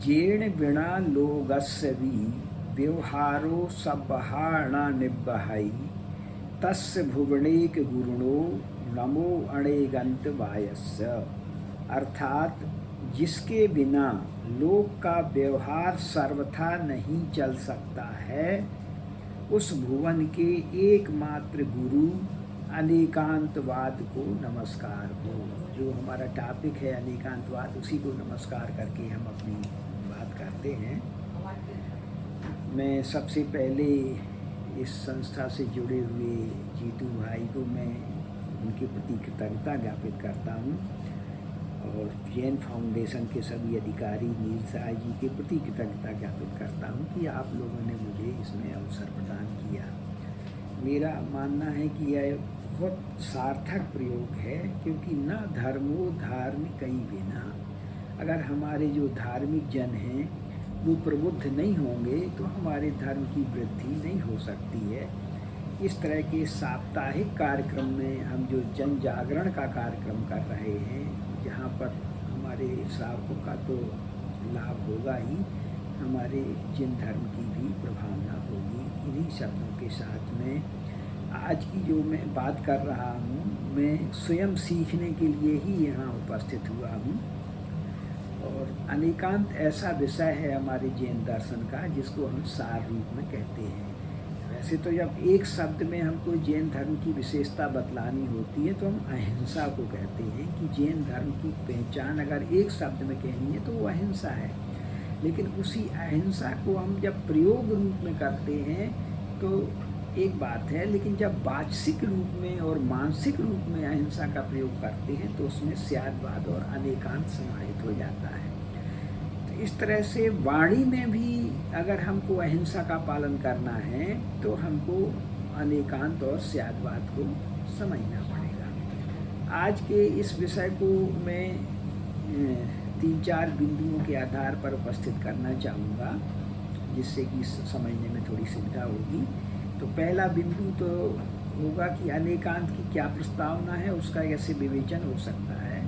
जेण बिना लोगस्य वि व्यवहारो सब्बहाण निब्बहै तस्य भुवनेक गुरुणो नमो अणेगंत वायस्य। अर्थात जिसके बिना लोक का व्यवहार सर्वथा नहीं चल सकता है, उस भुवन के एकमात्र गुरु अनेकांतवाद को नमस्कार हो। जो हमारा टॉपिक है अनेकांतवाद, उसी को नमस्कार करके हम अपनी बात करते हैं। मैं सबसे पहले इस संस्था से जुड़े हुए जीतू भाई को मैं उनके प्रति कृतज्ञता ज्ञापित करता हूँ और जैन फाउंडेशन के सभी अधिकारी नील साय जी के प्रति कृतज्ञता ज्ञापित करता हूँ कि आप लोगों ने मुझे इसमें अवसर प्रदान किया। मेरा मानना है कि यह बहुत सार्थक प्रयोग है, क्योंकि न धर्मो धार्मिकई बिना, अगर हमारे जो धार्मिक जन हैं वो प्रबुद्ध नहीं होंगे तो हमारे धर्म की वृद्धि नहीं हो सकती है। इस तरह के साप्ताहिक कार्यक्रम में हम जो जन जागरण का कार्यक्रम कर रहे हैं, जहाँ पर हमारे श्रावकों का तो लाभ होगा ही, हमारे जिन धर्म की भी प्रभावना होगी। इन्हीं शब्दों के साथ में आज की जो मैं बात कर रहा हूँ, मैं स्वयं सीखने के लिए ही यहाँ उपस्थित हुआ हूँ। और अनेकांत ऐसा विषय है हमारे जैन दर्शन का जिसको हम सार रूप में कहते हैं। वैसे तो जब एक शब्द में हमको जैन धर्म की विशेषता बतलानी होती है तो हम अहिंसा को कहते हैं कि जैन धर्म की पहचान अगर एक शब्द में कहनी है तो वो अहिंसा है। लेकिन उसी अहिंसा को हम जब प्रयोग रूप में करते हैं तो एक बात है, लेकिन जब वाचिक रूप में और मानसिक रूप में अहिंसा का प्रयोग करते हैं तो उसमें स्यादवाद और अनेकांत समाहित हो जाता है। तो इस तरह से वाणी में भी अगर हमको अहिंसा का पालन करना है तो हमको अनेकांत और स्यादवाद को समझना पड़ेगा। आज के इस विषय को मैं 3-4 बिंदुओं के आधार पर उपस्थित करना चाहूँगा, जिससे कि समझने में थोड़ी सुविधा होगी। तो पहला बिंदु तो होगा कि अनेकांत की क्या प्रस्तावना है, उसका कैसे विवेचन हो सकता है।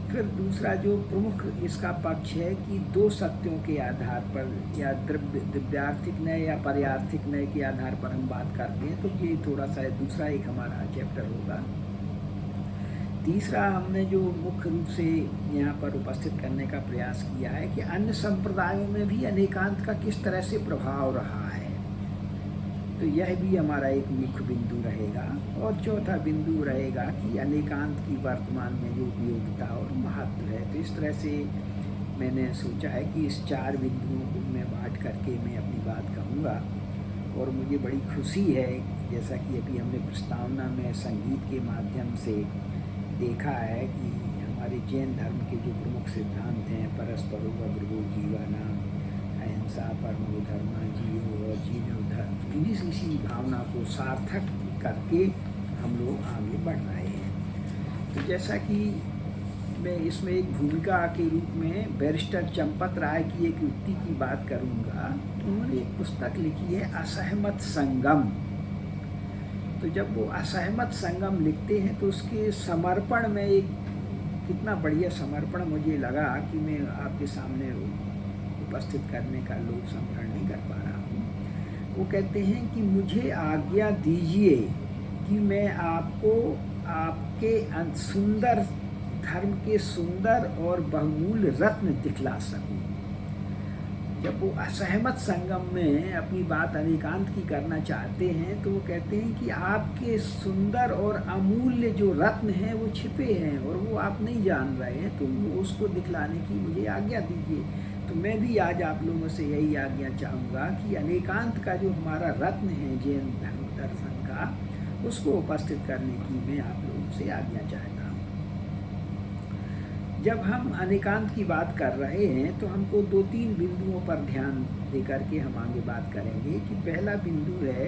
फिर दूसरा जो प्रमुख इसका पक्ष है कि दो सत्यों के आधार पर या द्रव्यार्थिक न्याय या पर्यार्थिक न्याय के आधार पर हम बात करते हैं, तो ये थोड़ा सा दूसरा एक हमारा चैप्टर होगा। तीसरा हमने जो मुख्य रूप से यहाँ पर उपस्थित करने का प्रयास किया है कि अन्य संप्रदायों में भी अनेकांत का किस तरह से प्रभाव रहा है, तो यह भी हमारा एक मुख्य बिंदु रहेगा। और चौथा बिंदु रहेगा कि अनेकांत की वर्तमान में जो उपयोगिता और महत्व है। तो इस तरह से मैंने सोचा है कि इस 4 बिंदुओं को मैं बांट करके मैं अपनी बात कहूँगा। और मुझे बड़ी खुशी है, जैसा कि अभी हमने प्रस्तावना में संगीत के माध्यम से देखा है कि हमारे जैन धर्म के जो प्रमुख सिद्धांत हैं, परस्परो अग्रहो जीवानाम, अहिंसा परमो धर्म जीवो और जीनो धर्म, इसी भावना को सार्थक करके हम लोग आगे बढ़ रहे हैं। तो जैसा कि मैं इसमें एक भूमिका के रूप में बैरिस्टर चंपत राय की एक युक्ति की बात करूंगा। उन्होंने एक पुस्तक लिखी है असहमत संगम। तो जब वो असहमत संगम लिखते हैं तो उसके समर्पण में एक कितना बढ़िया समर्पण मुझे लगा कि मैं आपके सामने उपस्थित करने का लोक संवरण नहीं कर पा रहा हूँ। वो कहते हैं कि मुझे आज्ञा दीजिए कि मैं आपको आपके सुंदर धर्म के सुंदर और बहुमूल्य रत्न दिखला सकूं। जब वो असहमत संगम में अपनी बात अनेकांत की करना चाहते हैं तो वो कहते हैं कि आपके सुंदर और अमूल्य जो रत्न हैं वो छिपे हैं और वो आप नहीं जान रहे हैं, तो उसको दिखलाने की मुझे आज्ञा दीजिए। तो मैं भी आज आप लोगों से यही आज्ञा चाहूँगा कि अनेकांत का जो हमारा रत्न है जैन धर्म दर्शन का, उसको उपस्थित करने की मैं आप लोगों से आज्ञा चाहता हूँ। जब हम अनेकांत की बात कर रहे हैं तो हमको 2-3 बिंदुओं पर ध्यान दे करके हम आगे बात करेंगे। कि पहला बिंदु है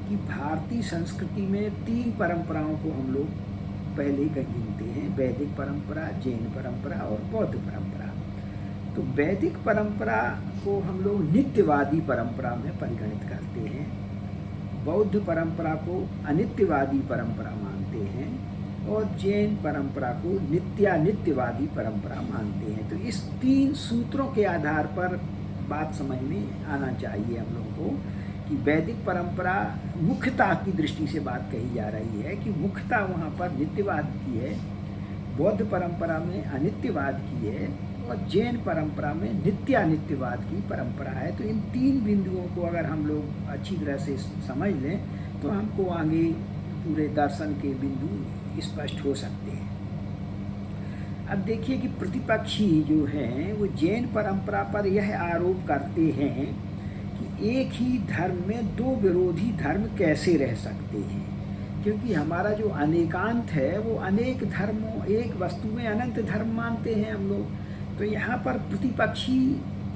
कि भारतीय संस्कृति में 3 परंपराओं को हम लोग पहले गिनते हैं, वैदिक परंपरा, जैन परंपरा और बौद्ध परंपरा। तो वैदिक परंपरा को हम लोग नित्यवादी परंपरा में परिगणित करते हैं, बौद्ध परंपरा को अनित्यवादी परंपरा मानते हैं और जैन परंपरा को नित्यानित्यवादी परंपरा मानते हैं। तो इस 3 सूत्रों के आधार पर बात समझ में आना चाहिए हम लोगों को कि वैदिक परंपरा मुख्यता की दृष्टि से बात कही जा रही है कि मुख्यता वहाँ पर नित्यवाद की है, बौद्ध परंपरा में अनित्यवाद की है और जैन परंपरा में नित्यानित्यवाद की परंपरा है। तो इन 3 बिंदुओं को अगर हम लोग अच्छी तरह से समझ लें तो हमको आगे पूरे दर्शन के बिंदु स्पष्ट हो सकते हैं। अब देखिए कि प्रतिपक्षी जो हैं वो जैन परंपरा पर यह आरोप करते हैं कि एक ही धर्म में 2 विरोधी धर्म कैसे रह सकते हैं, क्योंकि हमारा जो अनेकांत है वो अनेक धर्मों, एक वस्तु में अनंत धर्म मानते हैं हम लोग। तो यहाँ पर प्रतिपक्षी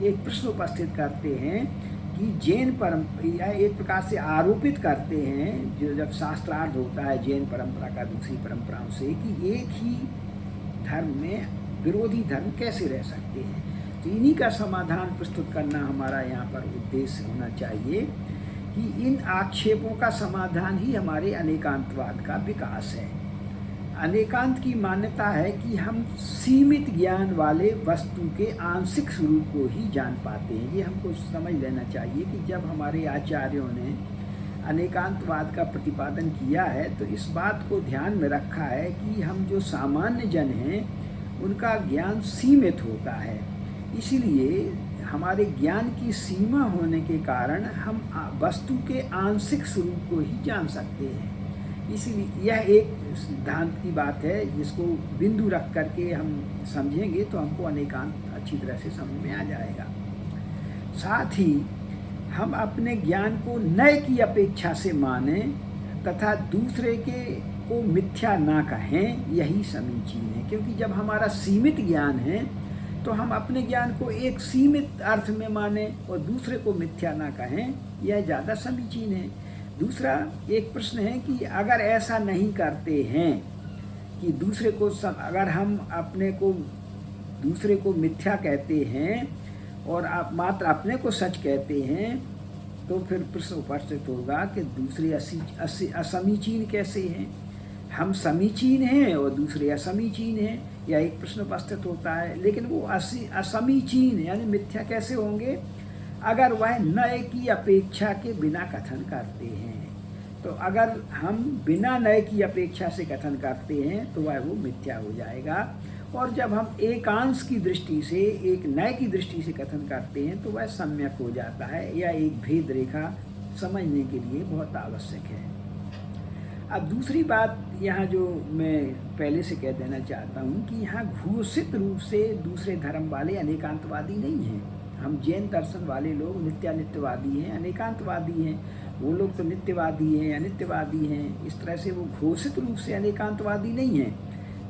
एक प्रश्न उपस्थित करते हैं कि जैन परंपरा एक प्रकार से आरोपित करते हैं, जो जब शास्त्रार्थ होता है जैन परंपरा का दूसरी परंपराओं से, कि एक ही धर्म में विरोधी धर्म कैसे रह सकते हैं। तो इन्हीं का समाधान प्रस्तुत करना हमारा यहाँ पर उद्देश्य होना चाहिए कि इन आक्षेपों का समाधान ही हमारे अनेकांतवाद का विकास है। अनेकांत की मान्यता है कि हम सीमित ज्ञान वाले वस्तु के आंशिक स्वरूप को ही जान पाते हैं। ये हमको समझ लेना चाहिए कि जब हमारे आचार्यों ने अनेकांतवाद का प्रतिपादन किया है तो इस बात को ध्यान में रखा है कि हम जो सामान्य जन हैं उनका ज्ञान सीमित होता है, इसलिए हमारे ज्ञान की सीमा होने के कारण हम वस्तु के आंशिक स्वरूप को ही जान सकते हैं। इसलिए यह एक सिद्धांत की बात है जिसको बिंदु रख करके हम समझेंगे तो हमको अनेकांत अच्छी तरह से समझ में आ जाएगा। साथ ही हम अपने ज्ञान को नए की अपेक्षा से मानें तथा दूसरे के को मिथ्या ना कहें, यही समीचीन है। क्योंकि जब हमारा सीमित ज्ञान है तो हम अपने ज्ञान को एक सीमित अर्थ में मानें और दूसरे को मिथ्या ना कहें, यह ज़्यादा समीचीन है। दूसरा एक प्रश्न है कि अगर ऐसा नहीं करते हैं कि दूसरे को अगर हम अपने को दूसरे को मिथ्या कहते हैं और आप मात्र अपने को सच कहते हैं, तो फिर प्रश्न उपस्थित होगा कि दूसरे असमीचीन कैसे हैं। हम समीचीन हैं और दूसरे असमीचीन हैं, यह एक प्रश्न उपस्थित होता है। लेकिन वो असमीचीन यानी मिथ्या कैसे होंगे अगर वह नए की अपेक्षा के बिना कथन करते हैं। तो अगर हम बिना नए की अपेक्षा से कथन करते हैं तो वह वो मिथ्या हो जाएगा, और जब हम एकांश की दृष्टि से एक नए की दृष्टि से कथन करते हैं तो वह सम्यक हो जाता है। यह एक भेद रेखा समझने के लिए बहुत आवश्यक है। अब दूसरी बात यहाँ जो मैं पहले से कह देना चाहता हूँ कि यहाँ घोषित रूप से दूसरे धर्म वाले अनेकांतवादी नहीं हैं। हम जैन दर्शन वाले लोग नित्यानित्यवादी हैं, अनेकांतवादी हैं। वो लोग तो नित्यवादी हैं, अनित्यवादी हैं। इस तरह से वो घोषित रूप से अनेकांतवादी नहीं हैं,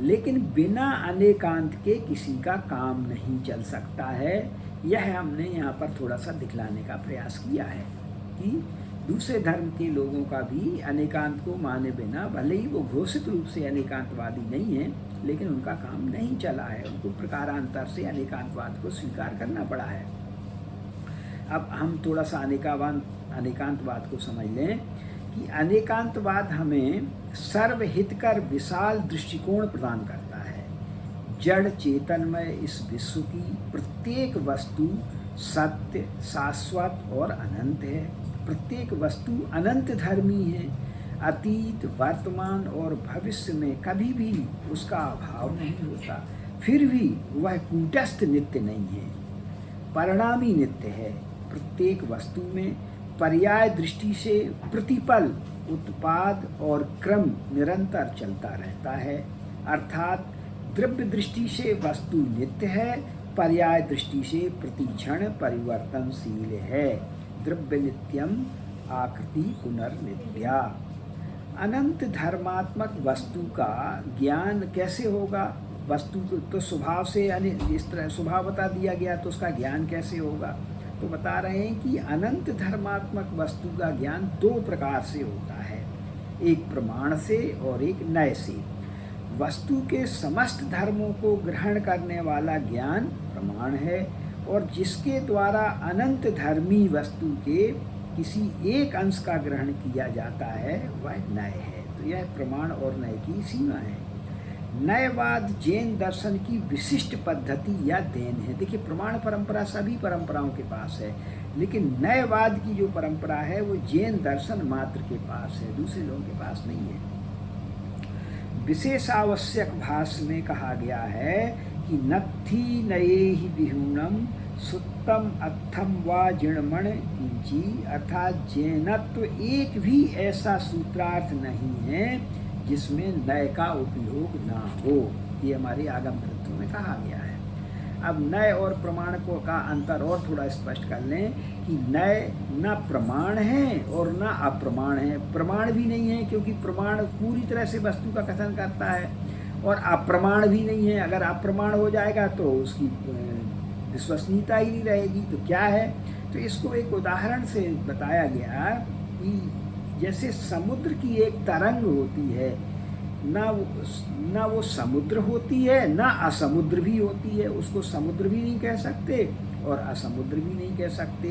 लेकिन बिना अनेकांत के किसी का काम नहीं चल सकता है। यह हमने यहाँ पर थोड़ा सा दिखलाने का प्रयास किया है कि दूसरे धर्म के लोगों का भी अनेकांत को माने बिना, भले ही वो घोषित रूप से अनेकांतवादी नहीं हैं, लेकिन उनका काम नहीं चला है। उनको प्रकारांतर से अनेकांतवाद को स्वीकार करना पड़ा है। अब हम थोड़ा सा अनेकांतवाद को समझ लें कि अनेकांतवाद हमें सर्वहितकर विशाल दृष्टिकोण प्रदान करता है। जड़ चेतनमय इस विश्व की प्रत्येक वस्तु सत्य, शाश्वत और अनंत है। प्रत्येक वस्तु अनंत धर्मी है। अतीत, वर्तमान और भविष्य में कभी भी उसका अभाव नहीं होता। फिर भी वह कूटस्थ नित्य नहीं है, परिणामी नित्य है। प्रत्येक वस्तु में पर्याय दृष्टि से प्रतिपल उत्पाद और क्रम निरंतर चलता रहता है। अर्थात द्रव्य दृष्टि से वस्तु नित्य है, पर्याय दृष्टि से प्रतिक्षण परिवर्तनशील है। द्रव्य नित्यम आकृति पुनर्नित्या। अनंत धर्मात्मक वस्तु का ज्ञान कैसे होगा? वस्तु तो स्वभाव से इस तरह स्वभाव बता दिया गया, तो उसका ज्ञान कैसे होगा? तो बता रहे हैं कि अनंत धर्मात्मक वस्तु का ज्ञान 2 प्रकार से होता है, एक प्रमाण से और एक नय से। वस्तु के समस्त धर्मों को ग्रहण करने वाला ज्ञान प्रमाण है, और जिसके द्वारा अनंत धर्मी वस्तु के किसी एक अंश का ग्रहण किया जाता है वह नय है। तो यह प्रमाण और नय की सीमा है। नयवाद जैन दर्शन की विशिष्ट पद्धति या देन है। देखिए, प्रमाण परंपरा सभी परंपराओं के पास है, लेकिन नयवाद की जो परंपरा है वो जैन दर्शन मात्र के पास है, दूसरे लोगों के पास नहीं है। विशेष आवश्यक भाष्य में कहा गया है कि नत्थि नये ही विहूनम सुत्तम अत्थम व जीर्णमण किंची, अर्थात जैनत्व एक भी ऐसा सूत्रार्थ नहीं है जिसमें नय का उपयोग ना हो। ये हमारे आगम ग्रंथों में कहा गया है। अब नय और प्रमाण को का अंतर और थोड़ा स्पष्ट कर लें कि नय न प्रमाण है और न अप्रमाण है। प्रमाण भी नहीं है क्योंकि प्रमाण पूरी तरह से वस्तु का कथन करता है, और अप्रमाण भी नहीं है। अगर अप्रमाण हो जाएगा तो उसकी विश्वसनीयता ही नहीं रहेगी। तो क्या है, तो इसको एक उदाहरण से बताया गया कि जैसे समुद्र की एक तरंग होती है, ना वो समुद्र होती है ना असमुद्र भी होती है। उसको समुद्र भी नहीं कह सकते और असमुद्र भी नहीं कह सकते,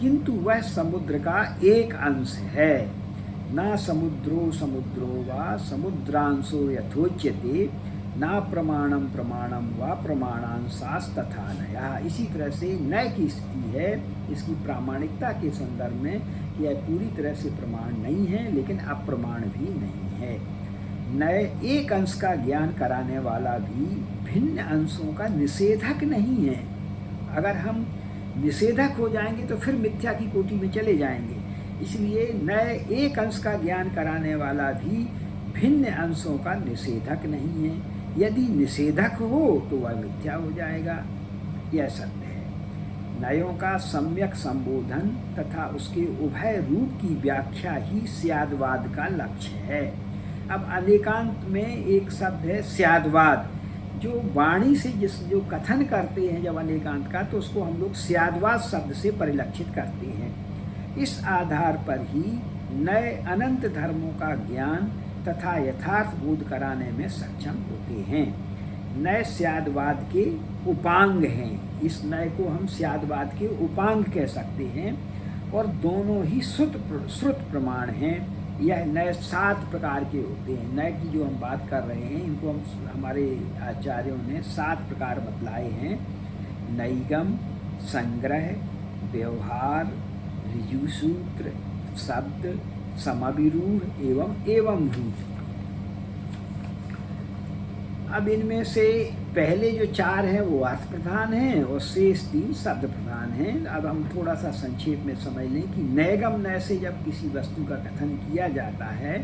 किंतु वह समुद्र का एक अंश है। ना समुद्रो समुद्रो वा समुद्रांशो यथोच्यते, ना प्रमाणम प्रमाणम व प्रमाणांशास तथा नया। इसी तरह से नय की स्थिति है इसकी प्रामाणिकता के संदर्भ में कि यह पूरी तरह से प्रमाण नहीं है लेकिन अप्रमाण भी नहीं है। नय एक अंश का ज्ञान कराने वाला भी भिन्न अंशों का निषेधक नहीं है। अगर हम निषेधक हो जाएंगे तो फिर मिथ्या की कोटि में चले जाएंगे। इसलिए नय एक अंश का ज्ञान कराने वाला भी भिन्न अंशों का निषेधक नहीं है। यदि निषेधक हो तो वह मिथ्या हो जाएगा, यह सत्य है। नयों का सम्यक संबोधन तथा उसके उभय रूप की व्याख्या ही स्यादवाद का लक्ष्य है। अब अनेकांत में एक शब्द है स्यादवाद, जो वाणी से जो कथन करते हैं जब अनेकांत का, तो उसको हम लोग स्यादवाद शब्द से परिलक्षित करते हैं। इस आधार पर ही नए अनंत धर्मों का ज्ञान तथा यथार्थ बोध कराने में सक्षम होते हैं। नए स्यादवाद के उपांग हैं। इस नए को हम स्यादवाद के उपांग कह सकते हैं, और दोनों ही श्रुत प्रमाण हैं। यह नए 7 प्रकार के होते हैं। नए की जो हम बात कर रहे हैं इनको हमारे आचार्यों ने 7 प्रकार बतलाए हैं। नैगम, संग्रह, व्यवहार, ऋजुसूत्र, शब्द, समाविरूढ़ एवं रूप। अब इनमें से पहले जो 4 हैं वो अर्थ प्रधान हैं और शेष 3 शब्द प्रधान हैं। अब हम थोड़ा सा संक्षेप में समझ लें कि नैगम नय से जब किसी वस्तु का कथन किया जाता है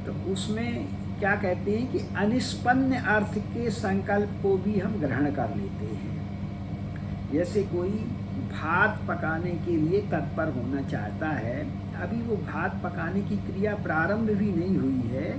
तो उसमें क्या कहते हैं कि अनिष्पन्न अर्थ के संकल्प को भी हम ग्रहण कर लेते हैं। जैसे कोई भात पकाने के लिए तत्पर होना चाहता है, अभी वो भात पकाने की क्रिया प्रारंभ भी नहीं हुई है,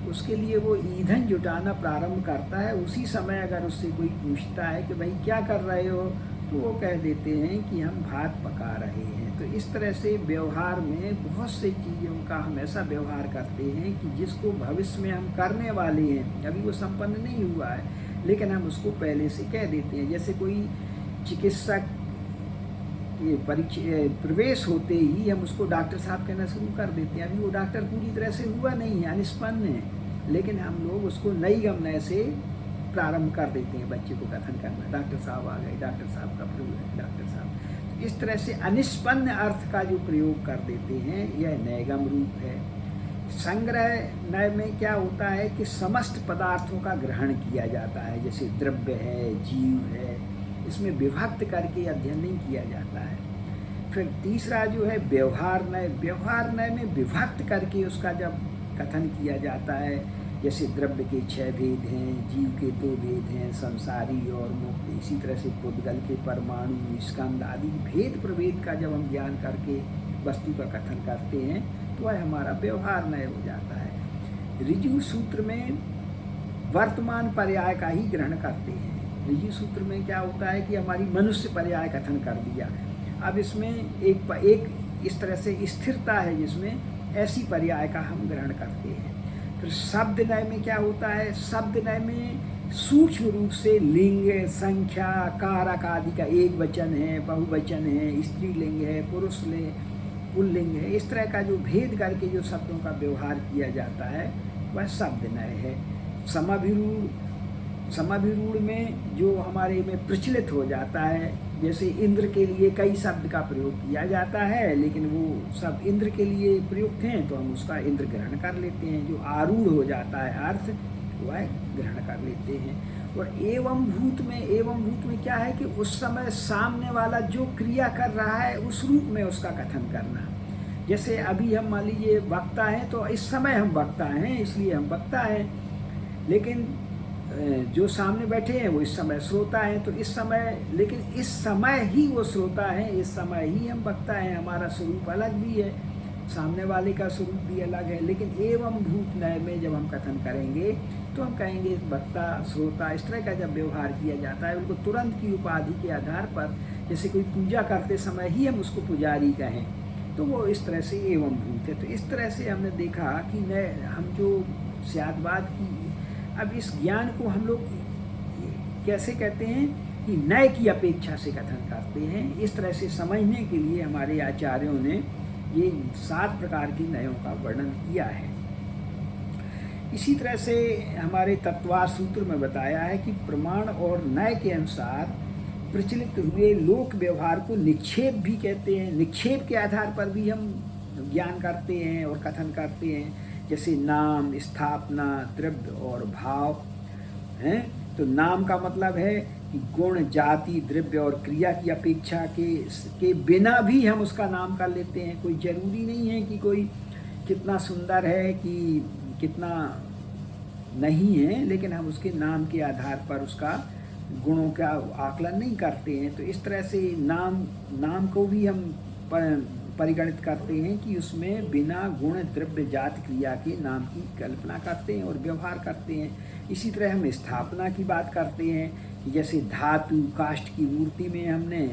उसके लिए वो ईंधन जुटाना प्रारंभ करता है। उसी समय अगर उससे कोई पूछता है कि भाई क्या कर रहे हो, तो वो कह देते हैं कि हम भात पका रहे हैं। तो इस तरह से व्यवहार में बहुत से चीज़ों का हम ऐसा व्यवहार करते हैं कि जिसको भविष्य में हम करने वाले हैं, अभी वो संपन्न नहीं हुआ है, लेकिन हम उसको पहले से कह देते हैं। जैसे कोई चिकित्सक के प्रवेश होते ही हम उसको डॉक्टर साहब कहना शुरू कर देते हैं। अभी वो डॉक्टर पूरी तरह से हुआ नहीं है, अनिष्पन्न है, लेकिन हम लोग उसको नई गमनय से प्रारंभ कर देते हैं बच्चे को कथन करना। डॉक्टर साहब आ गए, डॉक्टर साहब का प्रयोग है, डॉक्टर साहब। इस तरह से अनिष्पन्न अर्थ का जो प्रयोग कर देते हैं यह नैगम रूप है। संग्रह नय में क्या होता है कि समस्त पदार्थों का ग्रहण किया जाता है, जैसे द्रव्य है, जीव है, इसमें विभक्त करके अध्ययन नहीं किया जाता है। फिर तीसरा जो है व्यवहार नय। व्यवहार नय में विभक्त करके उसका जब कथन किया जाता है, जैसे द्रव्य के 6 भेद हैं, जीव के 2 भेद हैं, संसारी और मुक्त। इसी तरह से पुद्गल के परमाणु, स्कंद आदि भेद प्रभेद का जब हम ज्ञान करके वस्तु का कथन करते हैं तो वह हमारा व्यवहार नय हो जाता है। ऋजु सूत्र में वर्तमान पर्याय का ही ग्रहण करते हैं। ऋजु सूत्र में क्या होता है कि हमारी मनुष्य पर्याय कथन कर दिया। अब इसमें एक इस तरह से स्थिरता है जिसमें ऐसी पर्याय का हम ग्रहण करते हैं। फिर शब्द नय में क्या होता है, शब्द नय में सूक्ष्म रूप से लिंग, संख्या, कारक आदि का एक वचन है, बहुवचन है, स्त्रीलिंग है, पुरुष पुल्लिंग है, इस तरह का जो भेद करके जो शब्दों का व्यवहार किया जाता है वह शब्द नय है। समाभिरूढ़ में जो हमारे में प्रचलित हो जाता है, जैसे इंद्र के लिए कई शब्द का प्रयोग किया जाता है, लेकिन वो सब इंद्र के लिए प्रयुक्त हैं तो हम उसका इंद्र ग्रहण कर लेते हैं। जो आरूढ़ हो जाता है अर्थ वह ग्रहण कर लेते हैं। और एवं भूत में क्या है कि उस समय सामने वाला जो क्रिया कर रहा है उस रूप में उसका कथन करना। जैसे अभी हम मान लीजिए वक्ता हैं तो इस समय हम वक्ता हैं इसलिए हम वक्ता हैं, लेकिन जो सामने बैठे हैं वो इस समय श्रोता हैं तो इस समय, लेकिन इस समय ही वो श्रोता हैं, इस समय ही हम वक्ता हैं। हमारा स्वरूप अलग भी है, सामने वाले का स्वरूप भी अलग है। लेकिन एवं भूत नय में जब हम कथन करेंगे तो हम कहेंगे वक्ता श्रोता, इस तरह का जब व्यवहार किया जाता है उनको तुरंत की उपाधि के आधार पर, जैसे कोई पूजा करते समय ही हम उसको पुजारी कहें तो वो इस तरह से एवं भूत है। तो इस तरह से हमने देखा कि हम जो स्यादवाद की, अब इस ज्ञान को हम लोग कैसे कहते हैं कि नय की अपेक्षा से कथन करते हैं। इस तरह से समझने के लिए हमारे आचार्यों ने ये 7 प्रकार के नयों का वर्णन किया है। इसी तरह से हमारे तत्वार सूत्र में बताया है कि प्रमाण और नय के अनुसार प्रचलित हुए लोक व्यवहार को निक्षेप भी कहते हैं। निक्षेप के आधार पर भी हम ज्ञान करते हैं और कथन करते हैं, जैसे नाम, स्थापना, द्रव्य और भाव हैं। तो नाम का मतलब है कि गुण, जाति, द्रव्य और क्रिया की अपेक्षा के बिना भी हम उसका नाम कर लेते हैं। कोई ज़रूरी नहीं है कि कोई कितना सुंदर है कि कितना नहीं है, लेकिन हम उसके नाम के आधार पर उसका गुणों का आकलन नहीं करते हैं। तो इस तरह से नाम को भी हम परिगणित करते हैं कि उसमें बिना गुण, द्रव्य, जाति, क्रिया के नाम की कल्पना करते हैं और व्यवहार करते हैं। इसी तरह हम स्थापना की बात करते हैं, जैसे धातु काष्ठ की मूर्ति में हमने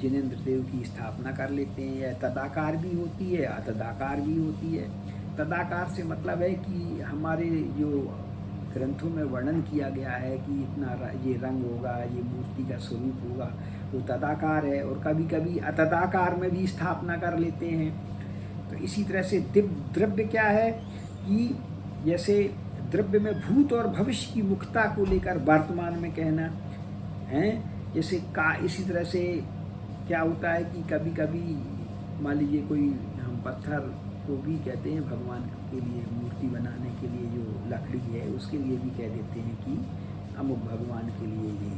जिनेंद्र देव की स्थापना कर लेते हैं। या तदाकार भी होती है, अतदाकार भी होती है। तदाकार से मतलब है कि हमारे जो ग्रंथों में वर्णन किया गया है कि इतना ये रंग होगा, ये मूर्ति का स्वरूप होगा, वो तदाकार है। और कभी कभी अतदाकार में भी स्थापना कर लेते हैं। तो इसी तरह से द्रव्य क्या है कि जैसे द्रव्य में भूत और भविष्य की मुख्यता को लेकर वर्तमान में कहना है। जैसे इसी तरह से क्या होता है कि कभी कभी मान लीजिए कोई हम पत्थर को भी कहते हैं भगवान के लिए, मूर्ति बनाने के लिए जो लकड़ी है उसके लिए भी कह देते हैं कि अमुक भगवान के लिए ये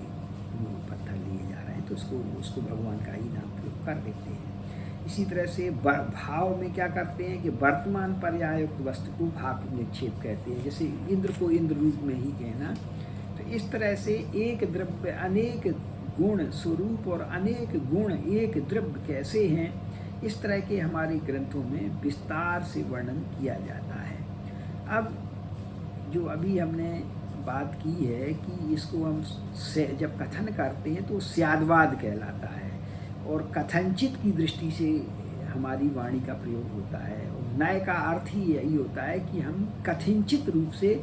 पत्थर लिए जा रहे हैं, तो उसको भगवान का ही नाम प्रयोग कर देते हैं। इसी तरह से भाव में क्या करते हैं कि वर्तमान पर्यायुक्त वस्तु को भाव निक्षेप कहते हैं। जैसे इंद्र को इंद्र रूप में ही कहना। तो इस तरह से एक द्रव्य अनेक गुण स्वरूप और अनेक गुण एक द्रव्य कैसे हैं, इस तरह के हमारे ग्रंथों में विस्तार से वर्णन किया जाता है। अब जो अभी हमने बात की है कि इसको हम जब कथन करते हैं तो स्यादवाद कहलाता है और कथनचित की दृष्टि से हमारी वाणी का प्रयोग होता है। और नय का अर्थ ही यही होता है कि हम कथनचित रूप से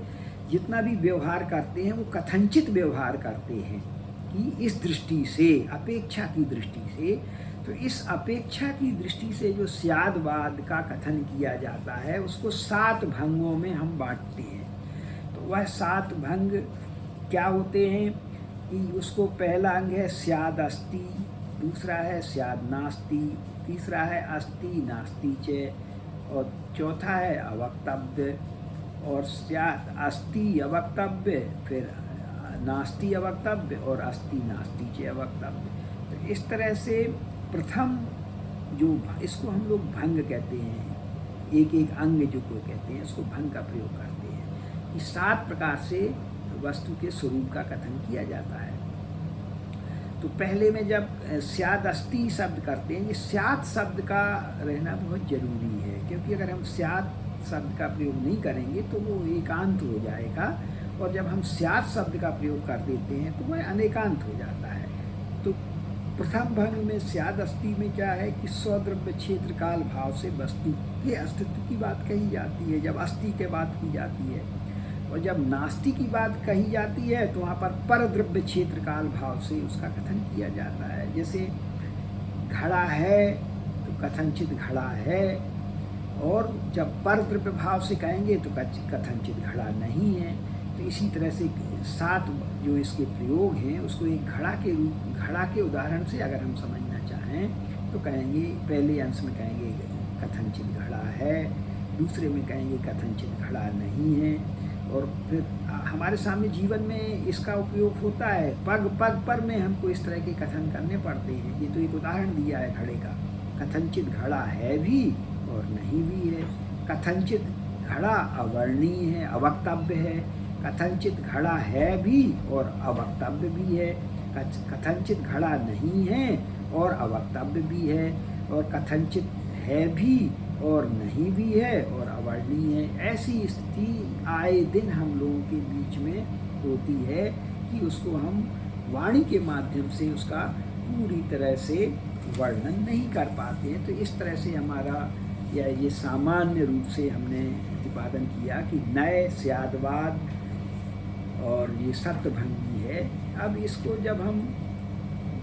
जितना भी व्यवहार करते हैं वो कथनचित व्यवहार करते हैं कि इस दृष्टि से, अपेक्षा की दृष्टि से। तो इस अपेक्षा की दृष्टि से जो स्यादवाद का कथन किया जाता है उसको 7 भंगों में हम बांटते हैं। तो वह 7 भंग क्या होते हैं कि उसको पहला अंग है स्याद अस्ति, दूसरा है स्याद नास्ति, तीसरा है अस्ति नास्ति च, और चौथा है अवक्तव्य, और स्याद अस्ति अवक्तव्य, फिर नास्ति अवक्तव्य और अस्ति नास्ति च अवक्तव्य। तो इस तरह से प्रथम जो इसको हम लोग भंग कहते हैं, एक एक अंग जो को कहते हैं उसको भंग का प्रयोग करते हैं कि 7 प्रकार से वस्तु के स्वरूप का कथन किया जाता है। तो पहले में जब स्याद अस्ति शब्द करते हैं, ये स्याद शब्द का रहना बहुत जरूरी है, क्योंकि अगर हम स्याद शब्द का प्रयोग नहीं करेंगे तो वो एकांत हो जाएगा, और जब हम स्याद शब्द का प्रयोग कर देते हैं तो वह अनेकांत हो जाता है। तो प्रथम भंग में स्याद अस्ति में क्या है कि स्वद्रव्य क्षेत्र काल भाव से वस्तु के अस्तित्व की बात कही जाती है, जब अस्ति के बात की जाती है। और जब नास्ति की बात कही जाती है तो वहाँ पर परद्रव्य क्षेत्र काल भाव से उसका कथन किया जाता है। जैसे घड़ा है तो कथनचित घड़ा है, और जब परद्रव्य भाव से कहेंगे तो कथनचित घड़ा नहीं है। तो इसी तरह से 7 जो इसके प्रयोग हैं उसको एक घड़ा के उदाहरण से अगर हम समझना चाहें तो कहेंगे, पहले अंश में कहेंगे कथनचित घड़ा है, दूसरे में कहेंगे कथनचित घड़ा नहीं है, और फिर हमारे सामने जीवन में इसका उपयोग होता है। पग पग पर में हमको इस तरह के कथन करने पड़ते हैं। ये तो एक उदाहरण दिया है घड़े का। कथनचित घड़ा है भी और नहीं भी है। कथनचित घड़ा अवर्णीय है, अवक्तव्य है। कथनचित घड़ा है भी और अवक्तव्य भी है। कथनचित घड़ा नहीं है और अवक्तव्य भी है, और कथनचित है भी और नहीं भी है और अवर्णीय है। ऐसी स्थिति आए दिन हम लोगों के बीच में होती है कि उसको हम वाणी के माध्यम से उसका पूरी तरह से वर्णन नहीं कर पाते हैं। तो इस तरह से हमारा या ये सामान्य रूप से हमने प्रतिपादन किया कि नए स्यादवाद और ये सत्यभंगी है। अब इसको जब हम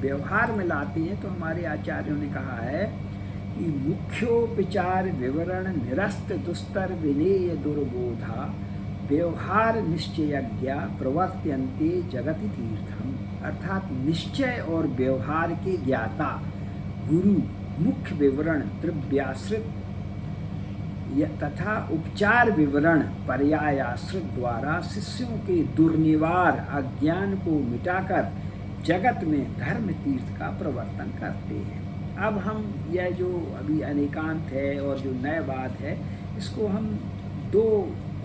व्यवहार में लाते हैं तो हमारे आचार्यों ने कहा है कि मुख्योपचार विवरण निरस्त दुस्तर विनेय दुर्बोधा व्यवहार निश्चयज्ञा प्रवर्त्यन्ते जगति तीर्थम। अर्थात निश्चय और व्यवहार के ज्ञाता गुरु मुख्य विवरण द्रव्याश्रित तथा उपचार विवरण पर्यायाश्रित द्वारा शिष्यों के दुर्निवार अज्ञान को मिटाकर जगत में धर्म तीर्थ का प्रवर्तन करते हैं। अब हम यह जो अभी अनेकांत है और जो नयवाद है, इसको हम 2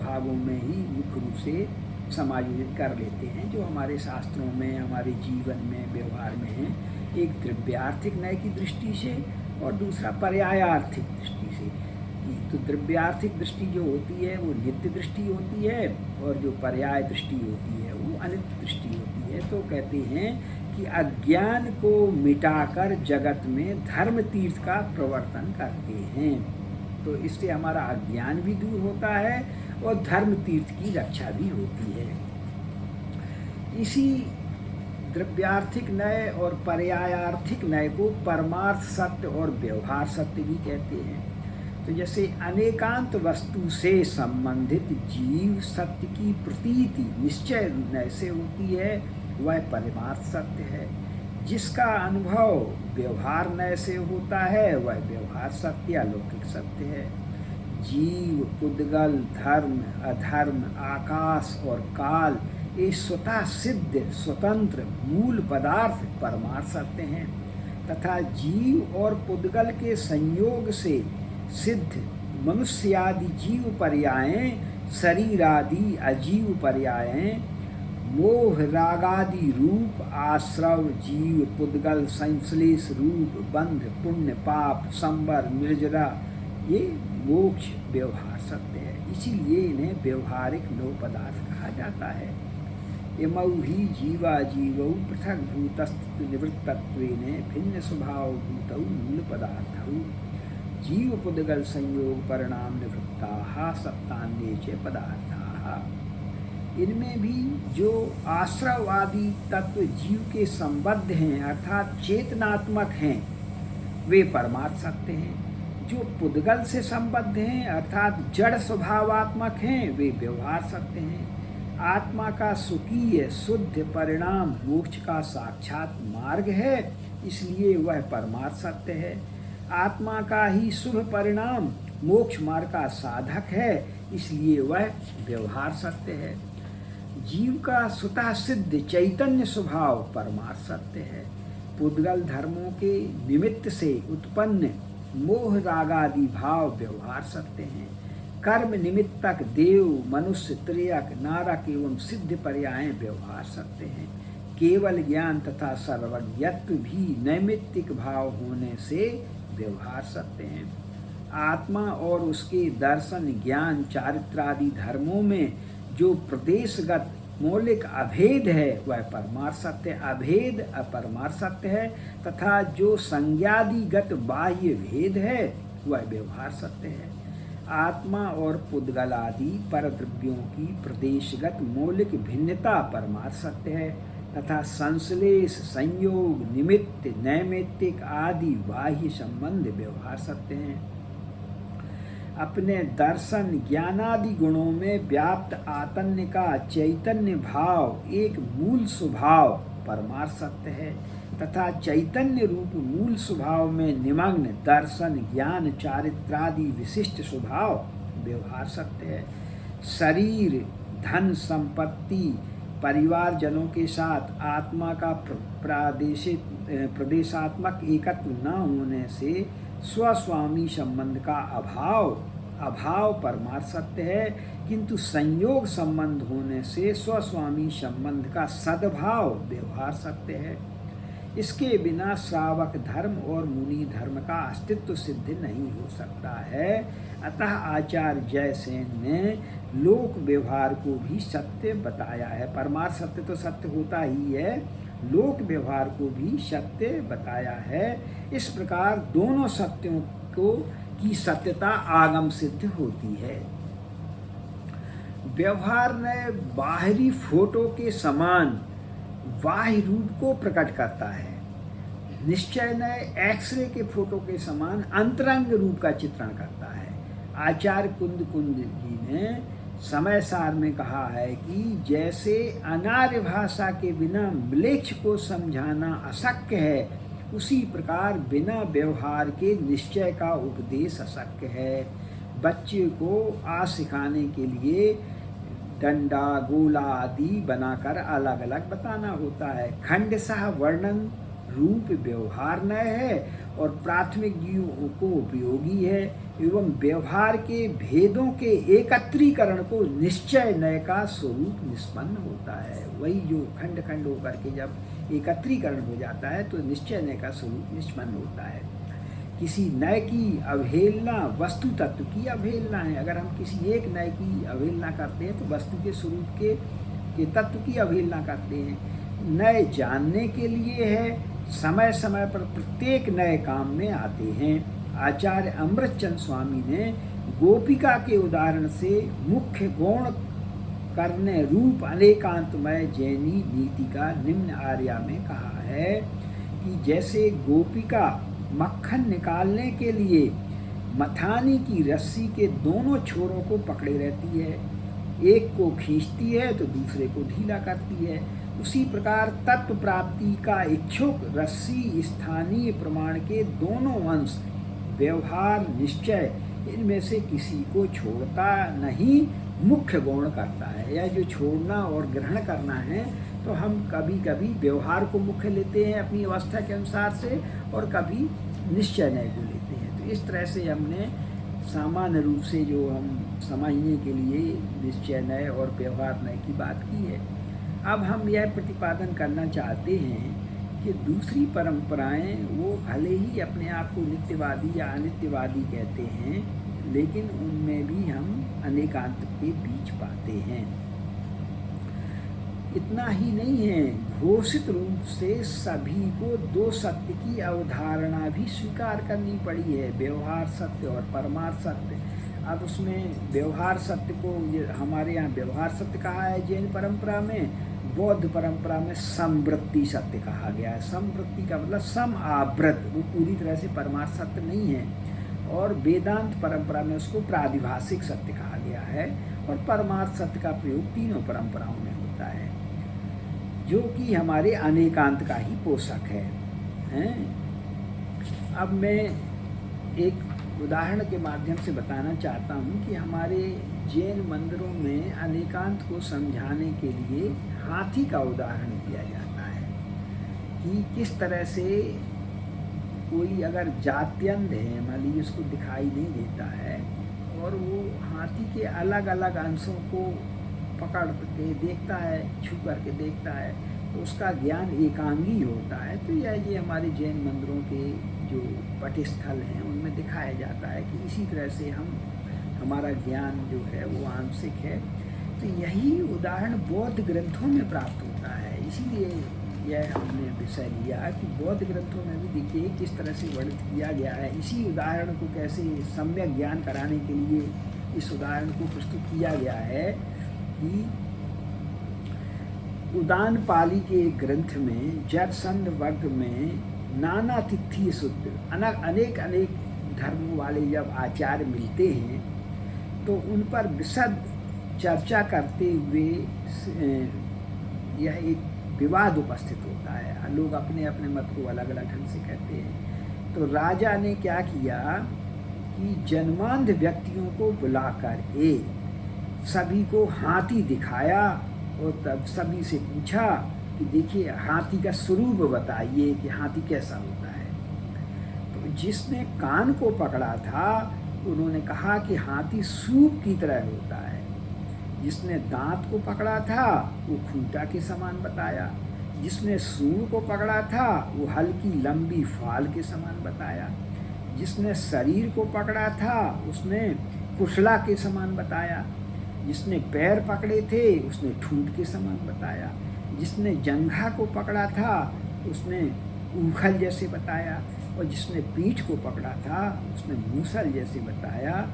भागों में ही मुख्य रूप से समायोजित कर लेते हैं जो हमारे शास्त्रों में, हमारे जीवन में, व्यवहार में है। एक द्रव्यार्थिक न्याय की दृष्टि से और दूसरा पर्यायार्थिक दृष्टि से। तो द्रव्यार्थिक दृष्टि जो होती है वो नित्य दृष्टि होती है, और जो पर्याय दृष्टि होती है वो अनित्य दृष्टि होती है। तो कहते हैं कि अज्ञान को मिटाकर जगत में धर्म तीर्थ का प्रवर्तन करते हैं। तो इससे हमारा अज्ञान भी दूर होता है और धर्म तीर्थ की रक्षा भी होती है। इसी द्रव्यार्थिक न्याय और पर्यायार्थिक न्याय को परमार्थ सत्य और व्यवहार सत्य भी कहते हैं। तो जैसे अनेकांत वस्तु से संबंधित जीव सत्य की प्रतीति निश्चय न्याय से होती है, वह परमार्थ सत्य है। जिसका अनुभव व्यवहार न्याय से होता है वह व्यवहार सत्य अलौकिक सत्य है। जीव, पुद्गल, धर्म, अधर्म, आकाश और काल ये स्वतः सिद्ध स्वतंत्र मूल पदार्थ परमार्थ सत्य हैं, तथा जीव और पुद्गल के संयोग से सिद्ध मनुष्यादि जीव पर्यायें, शरीरादि अजीव पर्यायें, मोह रागादि रूप आश्रव जीव पुद्गल संश्लेष रूप बंध पुण्य पाप संबर निर्जरा ये मोक्ष व्यवहार सत्य है। इसीलिए इन्हें व्यवहारिक 9 पदार्थ कहा जाता है। इमौ ही जीवा जीवौ पृथक भूतस्थित निवृत्तत्वेन भिन्न स्वभाव भूतौ मूल पदार्थौ जीव पुद्गल संयोग परिणाम निवृत्ताः सप्तान्ये च पदार्थाः। इनमें भी जो आश्रवादी तत्व जीव के संबद्ध हैं अर्थात चेतनात्मक हैं वे परमार्थ सत्य हैं। जो पुद्गल से संबद्ध हैं अर्थात जड़ स्वभावात्मक हैं वे व्यवहार सत्य हैं। आत्मा का सुखीय शुद्ध परिणाम मोक्ष का साक्षात मार्ग है, इसलिए वह परमार्थ सत्य है। आत्मा का ही शुभ परिणाम मोक्ष मार्ग का साधक है, इसलिए वह व्यवहार सत्य है। जीव का स्वतः सिद्ध चैतन्य स्वभाव परमार्थ सत्य है। पुद्गल धर्मों के निमित्त से उत्पन्न मोह रागादि भाव व्यवहार सत्य हैं। कर्म निमित्तक देव मनुष्य त्रियक नारक एवं सिद्ध पर्याय व्यवहार सत्य हैं। केवल ज्ञान तथा सर्वज्ञत्व भी नैमित्तिक भाव होने से व्यवहार सत्य हैं। आत्मा और उसके दर्शन ज्ञान चारित्रादि धर्मों में जो प्रदेशगत मौलिक अभेद है वह परमार्थ सत्य अभेद अपरमार्थ सत्य है, तथा जो संज्ञादिगत बाह्य भेद है वह व्यवहार सत्य है। आत्मा और पुद्गलादि परद्रव्यों की प्रदेशगत मौलिक भिन्नता परमार्थ सत्य है, तथा संश्लेष संयोग निमित्त नैमित्तिक आदि बाह्य संबंध व्यवहार सत्य हैं। अपने दर्शन ज्ञानादि गुणों में व्याप्त आतन्य का चैतन्य भाव एक मूल स्वभाव परमार्थ सत्य है तथा चैतन्य रूप मूल स्वभाव में निमग्न दर्शन ज्ञान चारित्रादि विशिष्ट स्वभाव व्यवहार सत्य है। शरीर धन संपत्ति परिवारजनों के साथ आत्मा का प्रदेशात्मक एकत्व न होने से स्वस्वामी संबंध का अभाव परमार्थ सत्य है, किंतु संयोग संबंध होने से स्वस्वामी संबंध का सद्भाव व्यवहार सत्य है। इसके बिना श्रावक धर्म और मुनि धर्म का अस्तित्व सिद्ध नहीं हो सकता है। अतः आचार्य जयसेन ने लोक व्यवहार को भी सत्य बताया है। परमार्थ सत्य तो सत्य होता ही है, लोक व्यवहार को भी सत्य बताया है। इस प्रकार दोनों सत्यों की सत्यता आगम सिद्ध होती है। व्यवहार ने बाहरी फोटो के समान बाह्य रूप को प्रकट करता है। निश्चय ने एक्सरे के फोटो के समान अंतरंग रूप का चित्रण करता है। आचार्य कुंद जी ने समय सार में कहा है कि जैसे अनार्य भाषा के बिना म्लेच्छ को समझाना अशक्य है, उसी प्रकार बिना व्यवहार के निश्चय का उपदेश अशक्य है। बच्चे को सिखाने के लिए डंडा गोला आदि बनाकर अलग अलग बताना होता है। खंडशः वर्णन रूप व्यवहार नय है और प्राथमिक जीवों को उपयोगी है एवं व्यवहार के भेदों के एकत्रीकरण को निश्चय नय का स्वरूप निष्पन्न होता है। वही जो खंड खंड होकर के जब एकत्रीकरण हो जाता है तो निश्चय नय का स्वरूप निष्पन्न होता है। किसी नय की अवहेलना वस्तु तत्व की अवहेलना है। अगर हम किसी एक नय की अवहेलना करते हैं तो वस्तु के स्वरूप के तत्व की अवहेलना करते हैं। नय जानने के लिए है, समय समय पर प्रत्येक नए काम में आते हैं। आचार्य अमृतचंद स्वामी ने गोपिका के उदाहरण से मुख्य गौण करने रूप अनेकांतमय जैनी नीति का निम्न आर्या में कहा है कि जैसे गोपिका मक्खन निकालने के लिए मथानी की रस्सी के दोनों छोरों को पकड़े रहती है, एक को खींचती है तो दूसरे को ढीला करती है, उसी प्रकार तत्व प्राप्ति का इच्छुक रस्सी स्थानीय प्रमाण के दोनों अंश व्यवहार निश्चय इनमें से किसी को छोड़ता नहीं, मुख्य गौण करता है। यह जो छोड़ना और ग्रहण करना है तो हम कभी कभी व्यवहार को मुख्य लेते हैं अपनी अवस्था के अनुसार से और कभी निश्चय नय को लेते हैं। तो इस तरह से हमने सामान्य रूप से जो हम समझने के लिए निश्चय नय और व्यवहार नय की बात की है। अब हम यह प्रतिपादन करना चाहते हैं कि दूसरी परंपराएं वो भले ही अपने आप को नित्यवादी या अनित्यवादी कहते हैं, लेकिन उनमें भी हम अनेकांत के बीच पाते हैं। इतना ही नहीं है, घोषित रूप से सभी को दो सत्य की अवधारणा भी स्वीकार करनी पड़ी है, व्यवहार सत्य और परमार्थ सत्य। अब उसमें व्यवहार सत्य को हमारे यहाँ व्यवहार सत्य कहा है जैन परंपरा में, बौद्ध परंपरा में समवृत्ति सत्य कहा गया है। समवृत्ति का मतलब सम आवृत, वो पूरी तरह से परमार्थ सत्य नहीं है। और वेदांत परंपरा में उसको प्रादिभाषिक सत्य कहा गया है और परमार्थ सत्य का प्रयोग तीनों परंपराओं में होता है, जो कि हमारे अनेकांत का ही पोषक है। अब मैं एक उदाहरण के माध्यम से बताना चाहता हूँ कि हमारे जैन मंदिरों में अनेकांत को समझाने के लिए हाथी का उदाहरण दिया जाता है कि किस तरह से कोई अगर जात्यंध है, मान लीजिए उसको दिखाई नहीं देता है और वो हाथी के अलग अलग अंशों को पकड़ के देखता है, छू करके देखता है, तो उसका ज्ञान एकांगी होता है। तो ये हमारे जैन मंदिरों के जो पटस्थल हैं उनमें दिखाया जाता है कि इसी तरह से हमारा ज्ञान जो है वो आंशिक है। तो यही उदाहरण बौद्ध ग्रंथों में प्राप्त होता है। इसीलिए यह हमने विषय लिया कि बौद्ध ग्रंथों में भी देखिए किस तरह से वर्णित किया गया है। इसी उदाहरण को कैसे सम्यक ज्ञान कराने के लिए इस उदाहरण को प्रस्तुत किया गया है कि उदान पाली के ग्रंथ में जरसंध वर्ग में नाना तिथि शुद्ध अनेक धर्म वाले जब आचार्य मिलते हैं तो उन पर विशद चर्चा करते हुए यह एक विवाद उपस्थित होता है। लोग अपने अपने मत को अलग अलग ढंग से कहते हैं। तो राजा ने क्या किया कि जन्मांध व्यक्तियों को बुलाकर सभी को हाथी दिखाया और तब सभी से पूछा कि देखिए हाथी का स्वरूप बताइए कि हाथी कैसा होता है। तो जिसने कान को पकड़ा था उन्होंने कहा कि हाथी सूप की तरह होता है। जिसने दांत को पकड़ा था वो खूंटा के समान बताया। जिसने सूंड को पकड़ा था वो हल्की लंबी फाल के समान बताया। जिसने शरीर को पकड़ा था उसने कुशला के समान बताया। जिसने पैर पकड़े थे उसने ठूंठ के समान बताया। जिसने जंघा को पकड़ा था उसने ऊखल जैसे बताया। और जिसने पीठ को पकड़ा था उसने मूसल जैसे बताया।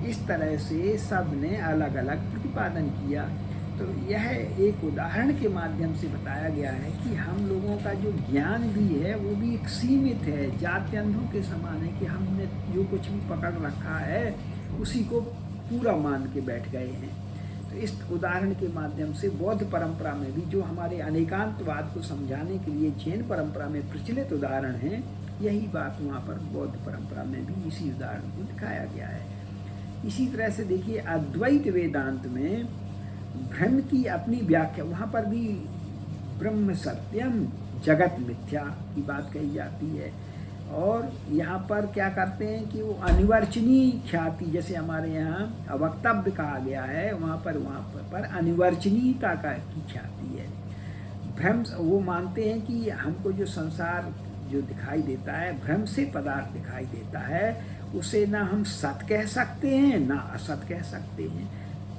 इस तरह से सब ने अलग अलग प्रतिपादन किया। तो यह एक उदाहरण के माध्यम से बताया गया है कि हम लोगों का जो ज्ञान भी है वो भी एक सीमित है, जाति अंधों के समान है कि हमने जो कुछ भी पकड़ रखा है उसी को पूरा मान के बैठ गए हैं। तो इस उदाहरण के माध्यम से बौद्ध परंपरा में भी जो हमारे अनेकांतवाद को समझाने के लिए जैन परंपरा में प्रचलित उदाहरण हैं, यही बात वहाँ पर बौद्ध परंपरा में भी इसी उदाहरण को दिखाया गया है। इसी तरह से देखिए अद्वैत वेदांत में ब्रह्म की अपनी व्याख्या, वहाँ पर भी ब्रह्म सत्यम जगत मिथ्या की बात कही जाती है। और यहाँ पर क्या करते हैं कि वो अनिवर्चनीय ख्याति, जैसे हमारे यहाँ अवक्तव्य कहा गया है, वहाँ पर अनिवर्चनीयता की ख्याति है। भ्रम, वो मानते हैं कि हमको जो संसार जो दिखाई देता है, भ्रम से पदार्थ दिखाई देता है, उसे ना हम सत कह सकते हैं ना असत कह सकते हैं।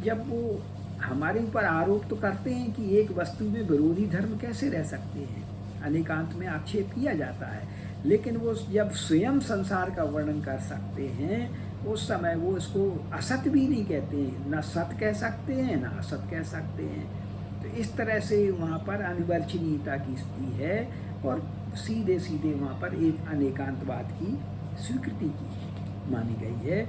जब वो हमारे ऊपर आरोप तो करते हैं कि एक वस्तु में विरोधी धर्म कैसे रह सकते हैं, अनेकांत में आक्षेप किया जाता है, लेकिन वो जब स्वयं संसार का वर्णन कर सकते हैं उस समय वो इसको असत भी नहीं कहते हैं, ना सत कह सकते हैं ना असत कह सकते हैं। तो इस तरह से वहाँ पर अनिवर्चनीयता की स्थिति है और सीधे सीधे वहाँ पर एक अनेकांतवाद की स्वीकृति की मानी गई है।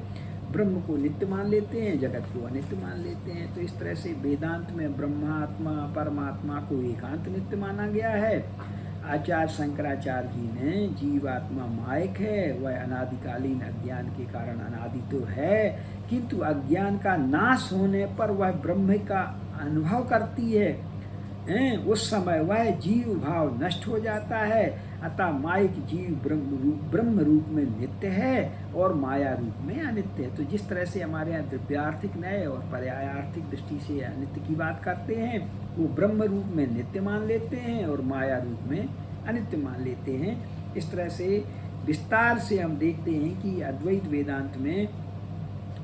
ब्रह्म को नित्य मान लेते हैं, जगत को अनित्य मान लेते हैं। तो इस तरह से वेदांत में ब्रह्मात्मा परमात्मा को एकांत नित्य माना गया है। आचार्य शंकराचार्य जी ने जीवात्मा मायक है, वह अनादिकालीन अज्ञान के कारण अनादि तो है, किंतु अज्ञान का नाश होने पर वह ब्रह्म का अनुभव करती है। उस समय वह जीव भाव नष्ट हो जाता है। अतः मायिक जीव ब्रह्म रूप में नित्य है और माया रूप में अनित्य है। तो जिस तरह से हमारे यहाँ द्रव्यार्थिक न्याय और पर्यायार्थिक दृष्टि से अनित्य की बात करते हैं, वो ब्रह्म रूप में नित्य मान लेते हैं और माया रूप में अनित्य मान लेते हैं। इस तरह से विस्तार से हम देखते हैं कि अद्वैत वेदांत में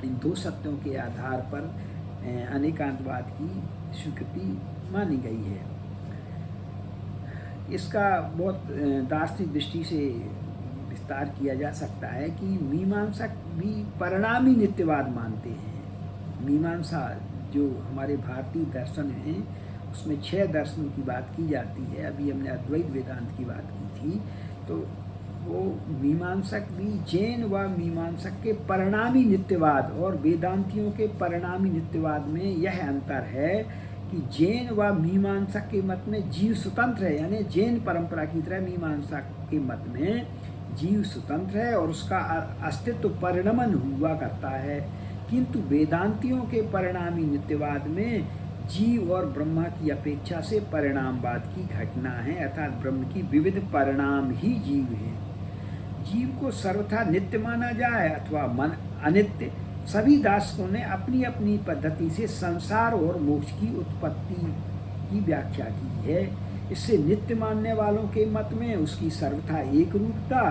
इन दो सत्यों के आधार पर अनेकांतवाद की स्वीकृति मानी गई है। इसका बहुत दार्शनिक दृष्टि से विस्तार किया जा सकता है कि मीमांसक भी परिणामी नित्यवाद मानते हैं। मीमांसा जो हमारे भारतीय दर्शन हैं उसमें 6 दर्शन की बात की जाती है। अभी हमने अद्वैत वेदांत की बात की थी। तो वो मीमांसक भी जैन व मीमांसक के परिणामी नित्यवाद और वेदांतियों के परिणामी नित्यवाद में यह अंतर है कि जैन व मीमांसक के मत में जीव स्वतंत्र है, यानी जैन परंपरा की तरह मीमांसक के मत में जीव स्वतंत्र है और उसका अस्तित्व परिणमन हुआ करता है। किंतु वेदांतियों के परिणामी नित्यवाद में जीव और ब्रह्मा की अपेक्षा से परिणामवाद की घटना है, अर्थात ब्रह्म की विविध परिणाम ही जीव हैं। जीव को सर्वथा नित्य माना जाए अथवा मन अनित्य, सभी दार्शनिकों ने अपनी अपनी पद्धति से संसार और मोक्ष की उत्पत्ति की व्याख्या की है। इससे नित्य मानने वालों के मत में उसकी सर्वथा एक रूपता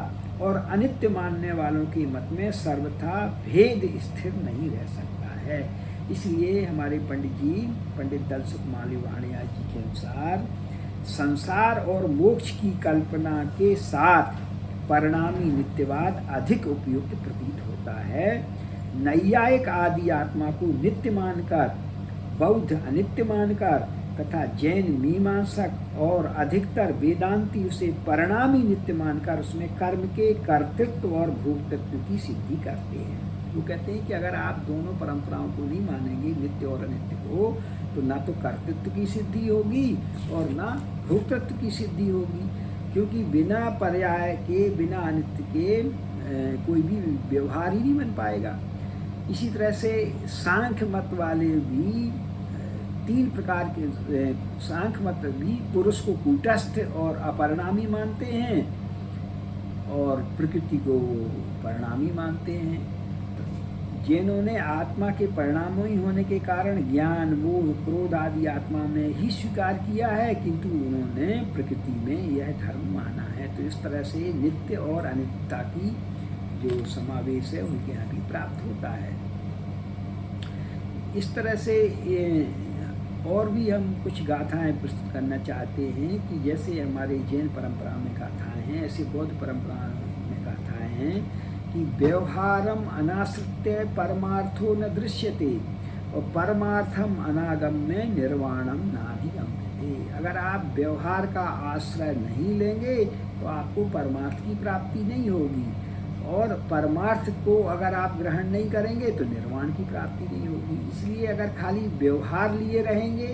और अनित्य मानने वालों के मत में सर्वथा भेद स्थिर नहीं रह सकता है। इसलिए हमारे पंडित दलसुख मालीवाणिया जी के अनुसार संसार और मोक्ष की कल्पना के साथ परिणामी नित्यवाद अधिक उपयुक्त प्रतीत होता है। नैयायिक आदि आत्मा को नित्य मानकर, बौद्ध अनित्य मानकर तथा जैन मीमांसक और अधिकतर वेदांती उसे परिणामी नित्य मानकर उसमें कर्म के कर्तृत्व और भोक्तृत्व की सिद्धि करते हैं। वो कहते हैं कि अगर आप दोनों परंपराओं को नहीं मानेंगे, नित्य और अनित्य को, तो ना तो कर्तृत्व की सिद्धि होगी और ना भोक्तृत्व की सिद्धि होगी, क्योंकि बिना पर्याय के, बिना अनित्य के कोई भी व्यवहार ही नहीं बन पाएगा। इसी तरह से सांख्य मत वाले भी तीन प्रकार के, सांख्य मत भी पुरुष को कूटस्थ और अपरिणामी मानते हैं और प्रकृति को परिणामी मानते हैं। जैनों ने आत्मा के परिणामी होने के कारण ज्ञान, मोह, क्रोध आदि आत्मा में ही स्वीकार किया है, किंतु उन्होंने प्रकृति में यह धर्म माना है। तो इस तरह से नित्य और अनित्यता की जो समावेश है उनके यहाँ भी प्राप्त होता है। इस तरह से और भी हम कुछ गाथाएं प्रस्तुत करना चाहते हैं कि जैसे हमारे जैन परंपरा में गाथाएं हैं, ऐसे बौद्ध परंपरा में गाथाएं हैं कि व्यवहारम अनाश्रित्य परमार्थो न दृश्यते और परमार्थम अनागम्य निर्वाणम नाधिगम्यते। अगर आप व्यवहार का आश्रय नहीं लेंगे तो आपको परमार्थ की प्राप्ति नहीं होगी, और परमार्थ को अगर आप ग्रहण नहीं करेंगे तो निर्वाण की प्राप्ति नहीं होगी। इसलिए अगर खाली व्यवहार लिए रहेंगे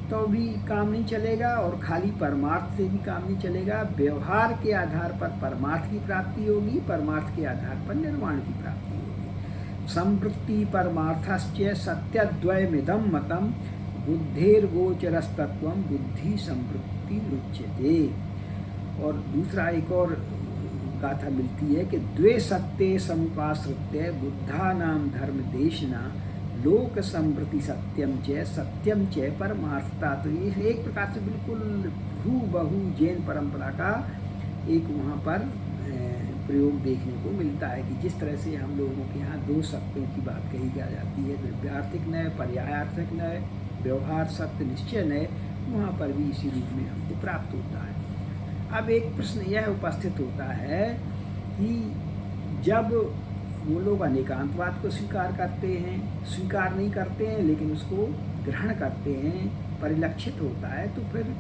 तो भी काम नहीं चलेगा और खाली परमार्थ से भी काम नहीं चलेगा। व्यवहार के आधार पर परमार्थ की प्राप्ति होगी, परमार्थ के आधार पर निर्वाण की प्राप्ति होगी। संवृत्ति परमार्थश्च सत्यद्वयमिदं मतम बुद्धेर्गोचरस्तत्वं बुद्धि संवृत्ति रुच्यते। और दूसरा एक और गाथा मिलती है कि द्वे सत्ये समुपाश्रित्य बुद्धानां धर्म देशना लोक संवृत्ति सत्यम च परमार्थता। तो ये एक प्रकार से बिल्कुल हूबहू जैन परंपरा का एक वहाँ पर प्रयोग देखने को मिलता है कि जिस तरह से हम लोगों के यहाँ दो सत्यों की बात कही जाती है, द्रव्यार्थिक न्याय, पर्यायार्थिक न्याय, व्यवहार सत्य निश्चय न्याय, वहाँ पर भी इसी रूप में हमको प्राप्त होता है। अब एक प्रश्न यह उपस्थित होता है कि जब वो लोग अनेकांतवाद को स्वीकार करते हैं, स्वीकार नहीं करते हैं लेकिन उसको ग्रहण करते हैं, परिलक्षित होता है, तो फिर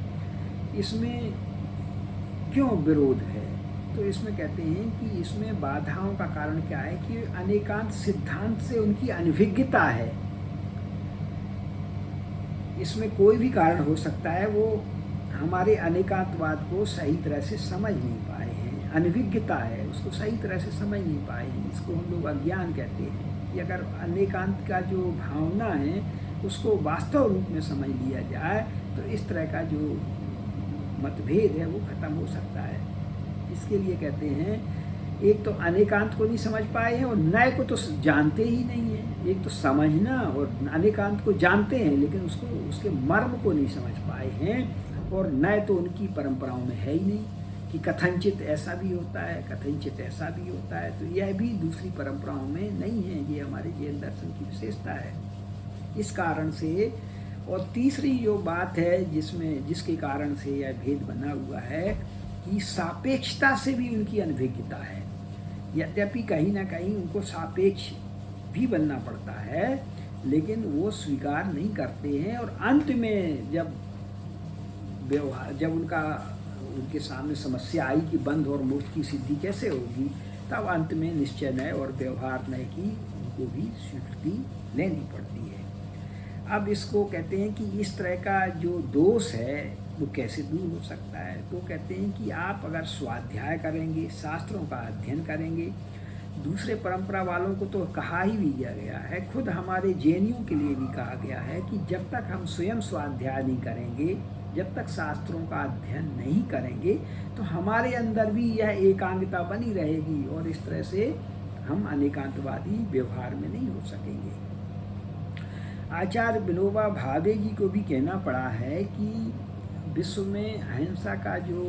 इसमें क्यों विरोध है? तो इसमें कहते हैं कि इसमें बाधाओं का कारण क्या है कि अनेकांत सिद्धांत से उनकी अनभिज्ञता है। इसमें कोई भी कारण हो सकता है, वो हमारे अनेकांतवाद को सही तरह से समझ नहीं पाए हैं, अनभिज्ञता है, उसको सही तरह से समझ नहीं पाए हैं। इसको हम लोग अज्ञान कहते हैं कि अगर अनेकांत का जो भावना है उसको वास्तव रूप में समझ लिया जाए तो इस तरह का जो मतभेद है वो खत्म हो सकता है। इसके लिए कहते हैं, एक तो अनेकांत को नहीं समझ पाए हैं और नए को तो जानते ही नहीं है। एक तो समझना और अनेकांत को जानते हैं लेकिन उसको, उसके मर्म को नहीं समझ पाए हैं, और नए तो उनकी परंपराओं में है ही नहीं कि कथनचित ऐसा भी होता है, कथनचित ऐसा भी होता है। तो यह भी दूसरी परंपराओं में नहीं है, ये हमारे जैन दर्शन की विशेषता है। इस कारण से, और तीसरी जो बात है जिसके कारण से यह भेद बना हुआ है कि सापेक्षता से भी उनकी अनभिज्ञता है। यद्यपि कहीं ना कहीं उनको सापेक्ष भी बनना पड़ता है लेकिन वो स्वीकार नहीं करते हैं, और अंत में जब उनके सामने समस्या आई कि बंध और मोक्ष की सिद्धि कैसे होगी, तब अंत में निश्चय न्याय और व्यवहार न्याय की उनको भी स्वीकृति लेनी पड़ती है। अब इसको कहते हैं कि इस तरह का जो दोष है वो कैसे दूर हो सकता है? तो कहते हैं कि आप अगर स्वाध्याय करेंगे, शास्त्रों का अध्ययन करेंगे, दूसरे परंपरा वालों को तो कहा ही भी गया है, खुद हमारे जैनियों के लिए भी कहा गया है कि जब तक हम स्वयं स्वाध्याय नहीं करेंगे, जब तक शास्त्रों का अध्ययन नहीं करेंगे, तो हमारे अंदर भी यह एकांगता बनी रहेगी और इस तरह से हम अनेकांतवादी व्यवहार में नहीं हो सकेंगे। आचार्य विनोबा भावे जी को भी कहना पड़ा है कि विश्व में अहिंसा का जो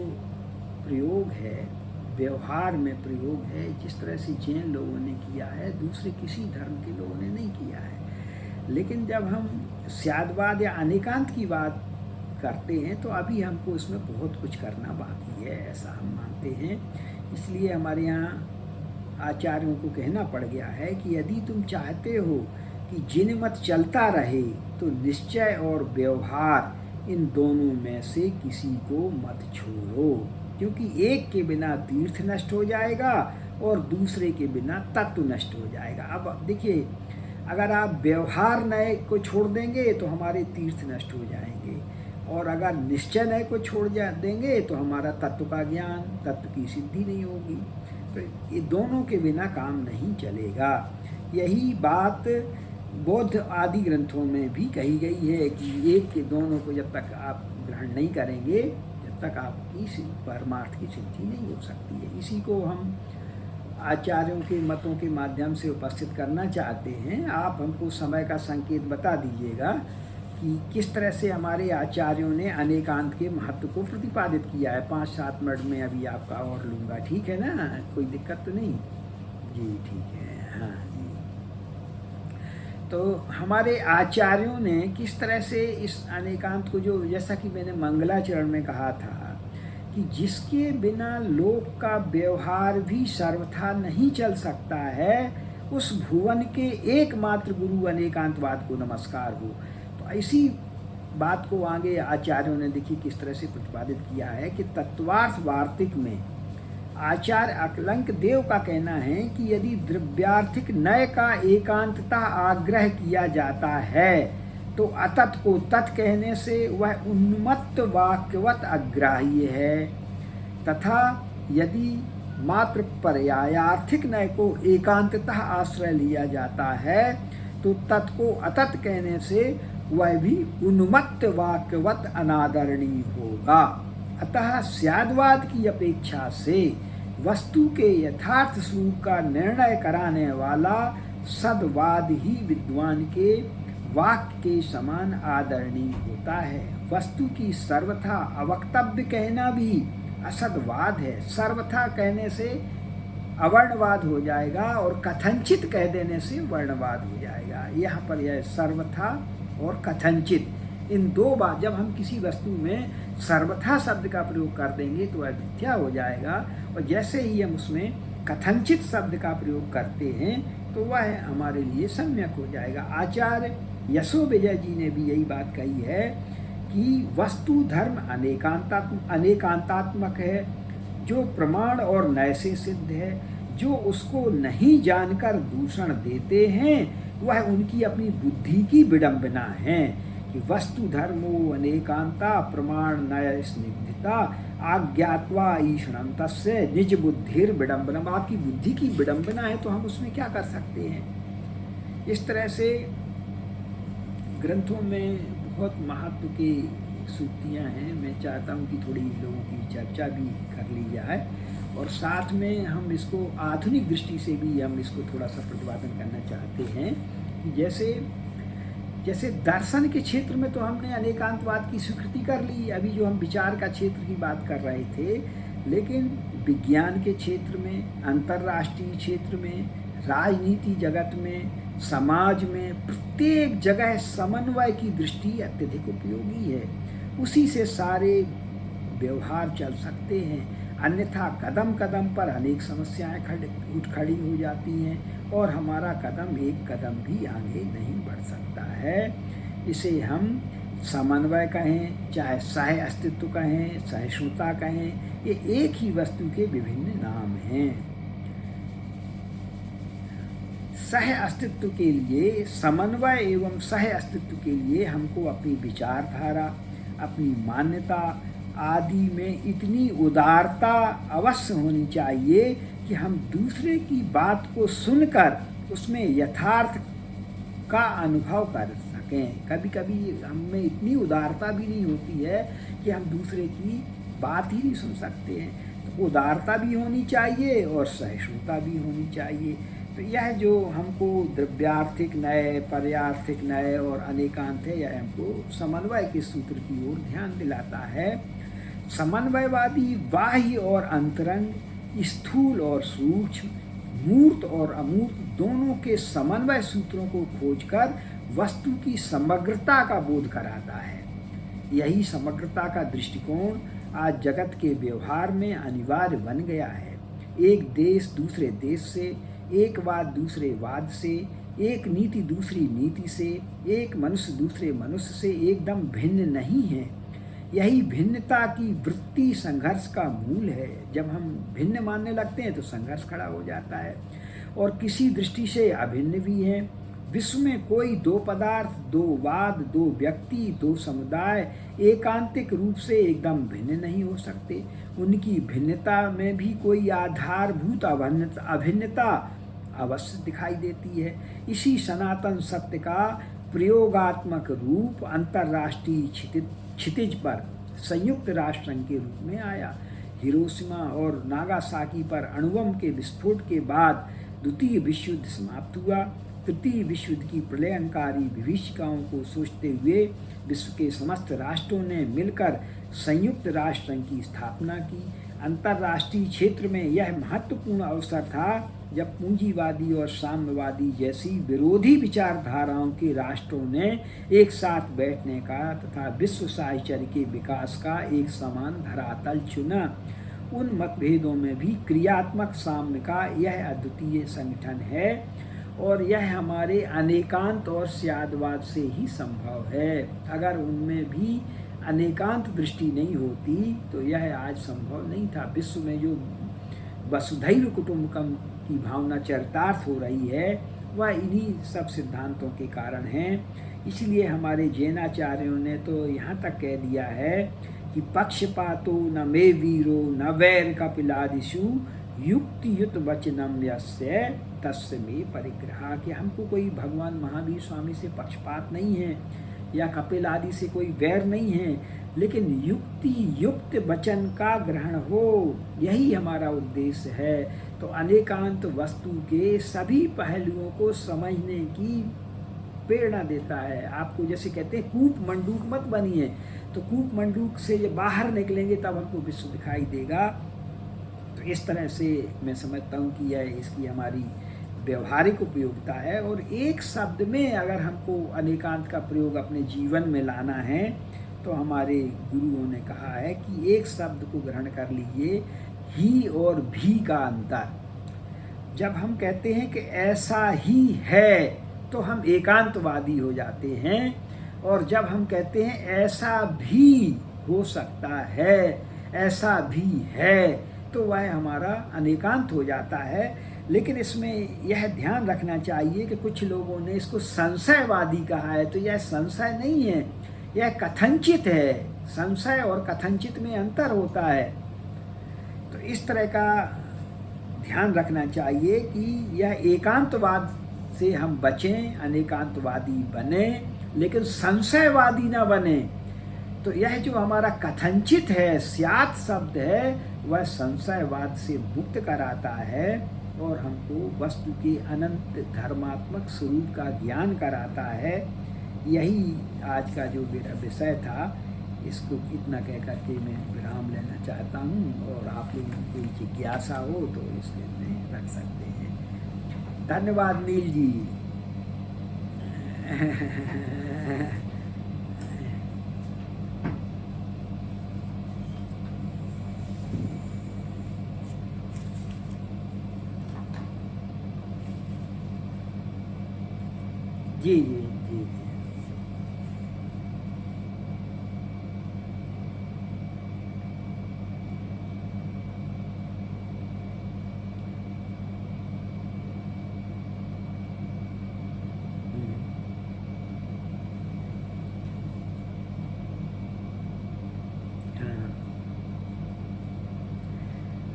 प्रयोग है, व्यवहार में प्रयोग है, जिस तरह से जैन लोगों ने किया है, दूसरे किसी धर्म के लोगों ने नहीं किया है। लेकिन जब हम स्यादवाद या अनेकांत की बात करते हैं तो अभी हमको इसमें बहुत कुछ करना बाकी है, ऐसा हम मानते हैं। इसलिए हमारे यहाँ आचार्यों को कहना पड़ गया है कि यदि तुम चाहते हो कि जिन मत चलता रहे तो निश्चय और व्यवहार इन दोनों में से किसी को मत छोड़ो, क्योंकि एक के बिना तीर्थ नष्ट हो जाएगा और दूसरे के बिना तत्व नष्ट हो जाएगा। अब देखिए, अगर आप व्यवहार नए को छोड़ देंगे तो हमारे तीर्थ नष्ट हो जाएंगे, और अगर निश्चय नए को छोड़ देंगे तो हमारा तत्व का ज्ञान, तत्व की सिद्धि नहीं होगी। तो ये दोनों के बिना काम नहीं चलेगा। यही बात बौद्ध आदि ग्रंथों में भी कही गई है कि एक के दोनों को जब तक आप ग्रहण नहीं करेंगे, जब तक आपकी परमार्थ की सिद्धि नहीं हो सकती है। इसी को हम आचार्यों के मतों के माध्यम से उपस्थित करना चाहते हैं। आप हमको समय का संकेत बता दीजिएगा कि किस तरह से हमारे आचार्यों ने अनेकांत के महत्व को प्रतिपादित किया है। 5-7 मिनट में अभी आपका और लूँगा, ठीक है ना? कोई दिक्कत तो नहीं? जी ठीक है, हाँ जी। तो हमारे आचार्यों ने किस तरह से इस अनेकांत को, जो जैसा कि मैंने मंगलाचरण में कहा था कि जिसके बिना लोक का व्यवहार भी सर्वथा नहीं चल सकता है, उस भुवन के एकमात्र गुरु अनेकांतवाद को नमस्कार हो। तो ऐसी बात को आगे आचार्यों ने देखिए किस तरह से प्रतिपादित किया है कि तत्वार्थ वार्तिक में आचार्य अकलंक देव का कहना है कि यदि द्रव्यार्थिक नय का एकांतता आग्रह किया जाता है तो अतत को तत् कहने से वह उन्मत्त वाक्यवत अग्राह्य है, तथा यदि मात्र पर्यायार्थिक नय को एकांततः आश्रय लिया जाता है तो तत् को अतत कहने से वह भी उन्मत्त वाक्यवत अनादरणीय होगा। अतः स्याद्वाद की अपेक्षा से वस्तु के यथार्थ स्वरूप का निर्णय कराने वाला सद्वाद ही विद्वान के वाक्य के समान आदरणीय होता है। वस्तु की सर्वथा अवक्तव्य कहना भी असद्वाद है। सर्वथा कहने से अवर्णवाद हो जाएगा और कथनचित कह देने से वर्णवाद हो जाएगा। यहाँ पर यह सर्वथा और कथनचित, इन दो बात, जब हम किसी वस्तु में सर्वथा शब्द का प्रयोग कर देंगे तो वह मिथ्या हो जाएगा, और जैसे ही हम उसमें कथनचित शब्द का प्रयोग करते हैं तो वह हमारे लिए सम्यक हो जाएगा। आचार्य यशो विजय जी ने भी यही बात कही है कि वस्तु धर्म अनेकांतात्मक है, जो प्रमाण और नय से सिद्ध है। जो उसको नहीं जानकर दूषण देते हैं वह उनकी अपनी बुद्धि की विडंबना है कि वस्तु धर्मो अनेकांता प्रमाण नय स्निग्धता आज्ञात्वा ईषणम तस्य निज बुद्धिर विडंबनम। आपकी बुद्धि की विडंबना है तो हम उसमें क्या कर सकते हैं। इस तरह से ग्रंथों में बहुत महत्व की सूक्तियाँ हैं। मैं चाहता हूँ कि थोड़ी लोगों की चर्चा भी कर ली जाए, और साथ में हम इसको आधुनिक दृष्टि से भी हम इसको थोड़ा सा प्रतिपादन करना चाहते हैं कि जैसे दर्शन के क्षेत्र में तो हमने अनेकांतवाद की स्वीकृति कर ली, अभी जो हम विचार का क्षेत्र की बात कर रहे थे, लेकिन विज्ञान के क्षेत्र में, अंतर्राष्ट्रीय क्षेत्र में, राजनीति जगत में, समाज में, प्रत्येक जगह समन्वय की दृष्टि अत्यधिक उपयोगी है। उसी से सारे व्यवहार चल सकते हैं, अन्यथा कदम कदम पर अनेक समस्याएं खड़ी हो जाती हैं और हमारा कदम एक कदम भी आगे नहीं बढ़ सकता है। इसे हम समन्वय कहें, चाहे सह अस्तित्व कहें, सहिष्णुता कहें, ये एक ही वस्तु के विभिन्न नाम हैं। सह अस्तित्व के लिए, समन्वय एवं सह अस्तित्व के लिए हमको अपनी विचारधारा, अपनी मान्यता आदि में इतनी उदारता अवश्य होनी चाहिए कि हम दूसरे की बात को सुनकर उसमें यथार्थ का अनुभव कर सकें। कभी कभी हमें इतनी उदारता भी नहीं होती है कि हम दूसरे की बात ही नहीं सुन सकते हैं। तो उदारता भी होनी चाहिए और सहिष्णुता भी होनी चाहिए। तो यह जो हमको द्रव्यार्थिक नय, पर्यार्थिक नय और अनेकांत है, यह हमको समन्वय के सूत्र की ओर ध्यान दिलाता है। समन्वयवादी बाह्य और अंतरंग, स्थूल और सूक्ष्म, मूर्त और अमूर्त दोनों के समन्वय सूत्रों को खोजकर वस्तु की समग्रता का बोध कराता है। यही समग्रता का दृष्टिकोण आज जगत के व्यवहार में अनिवार्य बन गया है। एक देश दूसरे देश से, एक वाद दूसरे वाद से, एक नीति दूसरी नीति से, एक मनुष्य दूसरे मनुष्य से एकदम भिन्न नहीं है। यही भिन्नता की वृत्ति संघर्ष का मूल है। जब हम भिन्न मानने लगते हैं तो संघर्ष खड़ा हो जाता है, और किसी दृष्टि से अभिन्न भी है। विश्व में कोई दो पदार्थ, दो वाद, दो व्यक्ति, दो समुदाय एकांतिक रूप से एकदम भिन्न नहीं हो सकते। उनकी भिन्नता में भी कोई आधारभूत अभिन्नता अवश्य दिखाई देती है। इसी सनातन सत्य का प्रयोगात्मक रूप अंतर्राष्ट्रीय क्षितिज पर संयुक्त राष्ट्र संघ के रूप में आया। हिरोशिमा और नागासाकी पर अणुबम के विस्फोट के बाद द्वितीय विश्व युद्ध समाप्त हुआ। तृतीय विश्व युद्ध की प्रलयंकारी विभीषिकाओं को सोचते हुए विश्व के समस्त राष्ट्रों ने मिलकर संयुक्त राष्ट्र संघ की स्थापना की। अंतर्राष्ट्रीय क्षेत्र में यह महत्वपूर्ण अवसर था जब पूंजीवादी और साम्यवादी जैसी विरोधी विचारधाराओं के राष्ट्रों ने एक साथ बैठने का तथा विश्व साहचर्य के विकास का एक समान धरातल चुना। उन मतभेदों में भी क्रियात्मक साम्य का यह अद्वितीय संगठन है, और यह हमारे अनेकांत और स्यादवाद से ही संभव है। अगर उनमें भी अनेकांत दृष्टि नहीं होती तो यह आज संभव नहीं था। विश्व में जो वसुधैव कुटुंबकम की भावना चरितार्थ हो रही है वह इन्हीं सब सिद्धांतों के कारण है। इसलिए हमारे जैनाचार्यों ने तो यहाँ तक कह दिया है कि पक्षपातो न मे वीरो न वैर कपिलादिषु युक्ति युत वचनम यस्य तस्य में परिग्रह, कि हमको कोई भगवान महावीर स्वामी से पक्षपात नहीं है या कपिल आदि से कोई वैर नहीं है, लेकिन युक्ति युक्त वचन का ग्रहण हो, यही हमारा उद्देश्य है। तो अनेकांत वस्तु के सभी पहलुओं को समझने की प्रेरणा देता है। आपको जैसे कहते हैं कूप मंडूक मत बनिए, तो कूप मंडूक से जब बाहर निकलेंगे तब हमको विश्व दिखाई देगा। तो इस तरह से मैं समझता हूँ कि यह इसकी हमारी व्यवहारिक उपयोगिता है। और एक शब्द में अगर हमको अनेकांत का प्रयोग अपने जीवन में लाना है तो हमारे गुरुओं ने कहा है कि एक शब्द को ग्रहण कर लीजिए, ही और भी का अंतर। जब हम कहते हैं कि ऐसा ही है तो हम एकांतवादी हो जाते हैं, और जब हम कहते हैं ऐसा भी हो सकता है, ऐसा भी है, तो वह हमारा अनेकांत हो जाता है। लेकिन इसमें यह ध्यान रखना चाहिए कि कुछ लोगों ने इसको संशयवादी कहा है, तो यह संशय नहीं है, यह कथनचित है। संशय और कथनचित में अंतर होता है। तो इस तरह का ध्यान रखना चाहिए कि यह एकांतवाद से हम बचें, अनेकांतवादी बने, लेकिन संशयवादी ना बने। तो यह जो हमारा कथनचित है, स्यात् शब्द है, वह संशयवाद से मुक्त कराता है और हमको वस्तु के अनंत धर्मात्मक स्वरूप का ज्ञान कराता है। यही आज का जो मेरा विषय था, इसको इतना कह करके मैं विराम लेना चाहता हूँ, और आप लोगों को कोई जिज्ञासा हो तो इसके में रख सकते हैं। धन्यवाद नील जी। जी जी जी जी।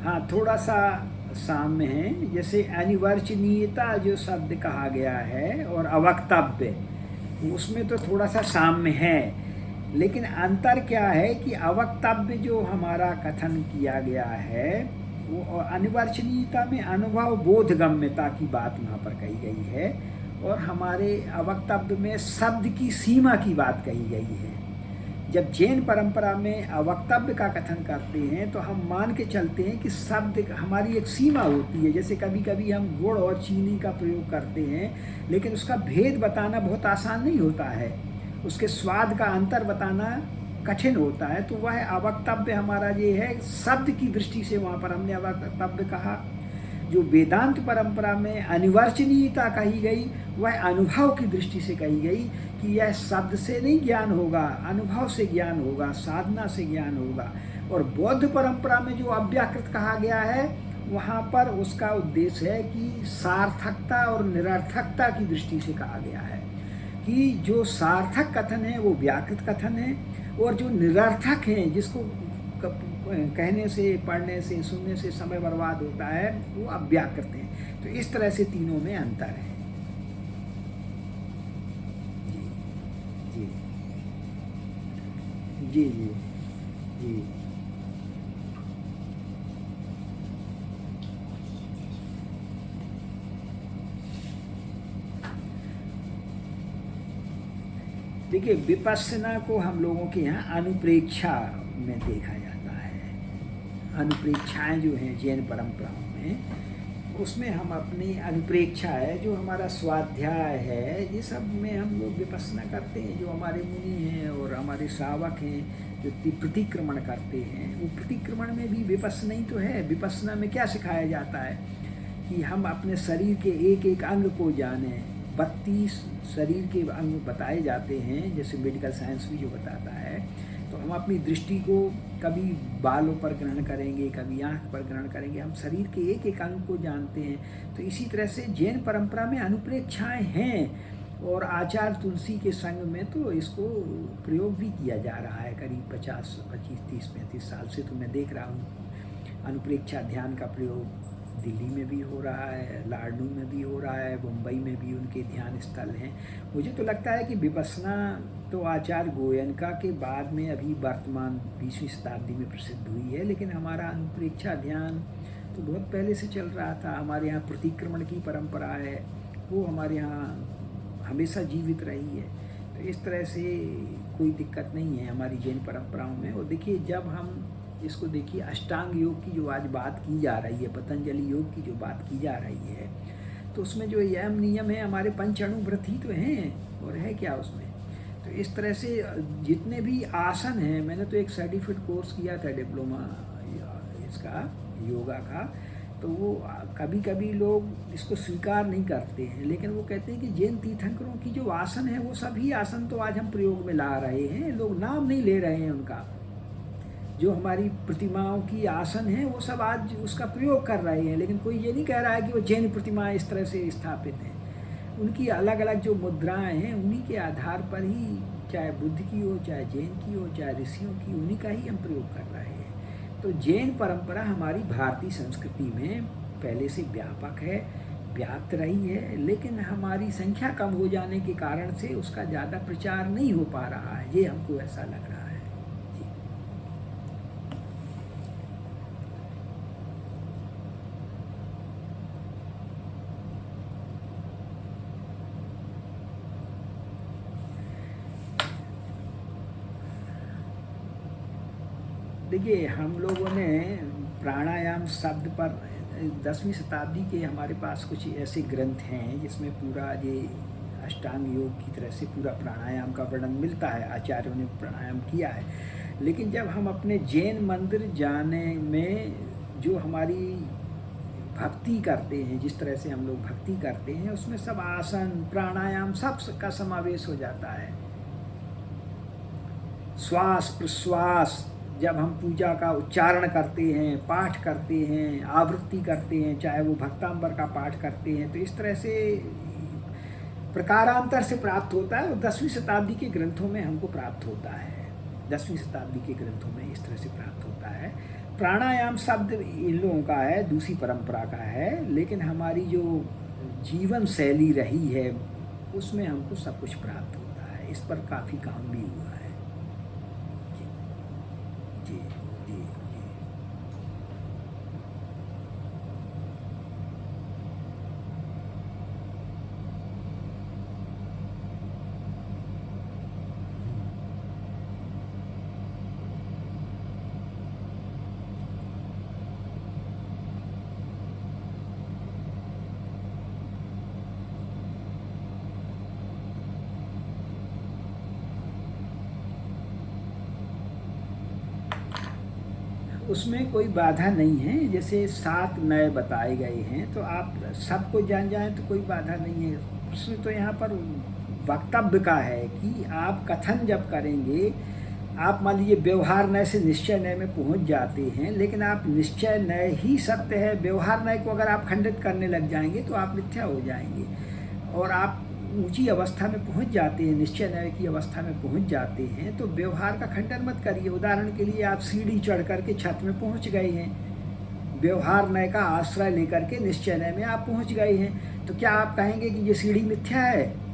हाँ, थोड़ा सा साम्य है। जैसे अनिवर्चनीयता जो शब्द कहा गया है और अवक्तव्य, उसमें तो थोड़ा सा साम्य है, लेकिन अंतर क्या है कि अवक्तव्य जो हमारा कथन किया गया है वो अनिवर्चनीयता में अनुभव बोधगम्यता की बात वहाँ पर कही गई है, और हमारे अवक्तव्य में शब्द की सीमा की बात कही गई है। जब जैन परंपरा में अवक्तव्य का कथन करते हैं तो हम मान के चलते हैं कि शब्द हमारी एक सीमा होती है। जैसे कभी कभी हम गुड़ और चीनी का प्रयोग करते हैं, लेकिन उसका भेद बताना बहुत आसान नहीं होता है, उसके स्वाद का अंतर बताना कठिन होता है। तो वह अवक्तव्य हमारा ये है, शब्द की दृष्टि से वहाँ पर हमने अवक्तव्य कहा। जो वेदांत परंपरा में अनिवार्चनीयता कही गई वह अनुभव की दृष्टि से कही गई कि यह शब्द से नहीं ज्ञान होगा, अनुभव से ज्ञान होगा, साधना से ज्ञान होगा। और बौद्ध परंपरा में जो अव्याकृत कहा गया है वहाँ पर उसका उद्देश्य है कि सार्थकता और निरर्थकता की दृष्टि से कहा गया है कि जो सार्थक कथन है वो व्याकृत कथन है, और जो निरर्थक हैं जिसको कहने से, पढ़ने से, सुनने से समय बर्बाद होता है वो अव्याकृत हैं। तो इस तरह से तीनों में अंतर है। जी जी जी जी जी। देखिए, विपश्यना को हम लोगों के यहाँ अनुप्रेक्षा में देखा जाता है। अनुप्रेक्षाएं जो हैं जैन परंपराओं में, उसमें हम अपनी अनुप्रेक्षा है जो हमारा स्वाध्याय है, ये सब में हम लोग विपश्यना करते हैं। जो हमारे मुनि हैं और हमारे श्रावक हैं जो प्रतिक्रमण करते हैं, वो प्रतिक्रमण में भी विपश्यना ही तो है। विपश्यना में क्या सिखाया जाता है कि हम अपने शरीर के एक एक अंग को जानें। 32 शरीर के अंग बताए जाते हैं, जैसे मेडिकल साइंस भी जो बताता है। तो हम अपनी दृष्टि को कभी बालों पर ग्रहण करेंगे, कभी आँख पर ग्रहण करेंगे, हम शरीर के एक एक अंग को जानते हैं। तो इसी तरह से जैन परंपरा में अनुप्रेक्षाएं हैं, और आचार्य तुलसी के संग में तो इसको प्रयोग भी किया जा रहा है। करीब 50, 25, 30, 35 साल से तो मैं देख रहा हूँ अनुप्रेक्षा ध्यान का प्रयोग दिल्ली में भी हो रहा है, लाडनू में भी हो रहा है, मुंबई में भी उनके ध्यान स्थल हैं। मुझे तो लगता है कि विपश्यना तो आचार्य गोयनका के बाद में अभी वर्तमान 20वीं शताब्दी में प्रसिद्ध हुई है, लेकिन हमारा अनुप्रेक्षा ध्यान तो बहुत पहले से चल रहा था। हमारे यहाँ प्रतिक्रमण की परंपरा है, वो हमारे यहाँ हमेशा जीवित रही है। तो इस तरह से कोई दिक्कत नहीं है हमारी जैन परंपराओं में। और देखिए, जब हम इसको देखिए, अष्टांग योग की जो आज बात की जा रही है, पतंजलि योग की जो बात की जा रही है, तो उसमें जो यम नियम है हमारे पंचाणु व्रत ही तो हैं, और है क्या उसमें। तो इस तरह से जितने भी आसन हैं, मैंने तो एक सर्टिफिकेट कोर्स किया था डिप्लोमा इसका योगा का, तो वो कभी कभी लोग इसको स्वीकार नहीं करते हैं, लेकिन वो कहते हैं कि जैन तीर्थंकरों की जो आसन है वो सभी आसन तो आज हम प्रयोग में ला रहे हैं, लोग नाम नहीं ले रहे हैं उनका। जो हमारी प्रतिमाओं की आसन है वो सब आज उसका प्रयोग कर रहे हैं, लेकिन कोई ये नहीं कह रहा है कि वो जैन प्रतिमाएं इस तरह से स्थापित हैं। उनकी अलग अलग जो मुद्राएं हैं उन्हीं के आधार पर ही, चाहे बुद्ध की हो, चाहे जैन की हो, चाहे ऋषियों की, उन्हीं का ही हम प्रयोग कर रहे हैं। तो जैन परंपरा हमारी भारतीय संस्कृति में पहले से व्यापक है, व्याप्त रही है, लेकिन हमारी संख्या कम हो जाने के कारण से उसका ज़्यादा प्रचार नहीं हो पा रहा है, ये हमको ऐसा लग रहा है। देखिए, हम लोगों ने प्राणायाम शब्द पर 10वीं शताब्दी के हमारे पास कुछ ऐसे ग्रंथ हैं जिसमें पूरा ये अष्टांग योग की तरह से पूरा प्राणायाम का वर्णन मिलता है, आचार्यों ने प्राणायाम किया है। लेकिन जब हम अपने जैन मंदिर जाने में जो हमारी भक्ति करते हैं, जिस तरह से हम लोग भक्ति करते हैं, उसमें सब आसन, प्राणायाम सब का समावेश हो जाता है। श्वास प्रश्वास, जब हम पूजा का उच्चारण करते हैं, पाठ करते हैं, आवृत्ति करते हैं, चाहे वो भक्तांबर का पाठ करते हैं, तो इस तरह से प्रकारांतर से प्राप्त होता है। और 10वीं शताब्दी के ग्रंथों में हमको प्राप्त होता है, 10वीं शताब्दी के ग्रंथों में इस तरह से प्राप्त होता है। प्राणायाम शब्द इन लोगों का है, दूसरी परंपरा का है, लेकिन हमारी जो जीवन शैली रही है उसमें हमको सब कुछ प्राप्त होता है। इस पर काफ़ी काम भी हुआ है। जी जी जी। उसमें कोई बाधा नहीं है। जैसे 7 नए बताए गए हैं तो आप सबको जान जाएं तो कोई बाधा नहीं है। प्रश्न तो यहाँ पर वक्तव्य का है कि आप कथन जब करेंगे, आप मान लीजिए व्यवहार नय से निश्चय नय में पहुंच जाते हैं, लेकिन आप निश्चय नय ही सत्य है, व्यवहार नय को अगर आप खंडित करने लग जाएंगे तो आप मिथ्या हो जाएंगे। और आप ऊंची अवस्था में पहुंच जाते हैं, निश्चय नय की अवस्था में पहुंच जाते हैं, तो व्यवहार का खंडन मत करिए। उदाहरण के लिए आप सीढ़ी चढ़ करके छत में पहुंच गए हैं, व्यवहार नय का आश्रय लेकर के निश्चय नय में आप पहुंच गए हैं, तो क्या आप कहेंगे कि ये सीढ़ी मिथ्या है?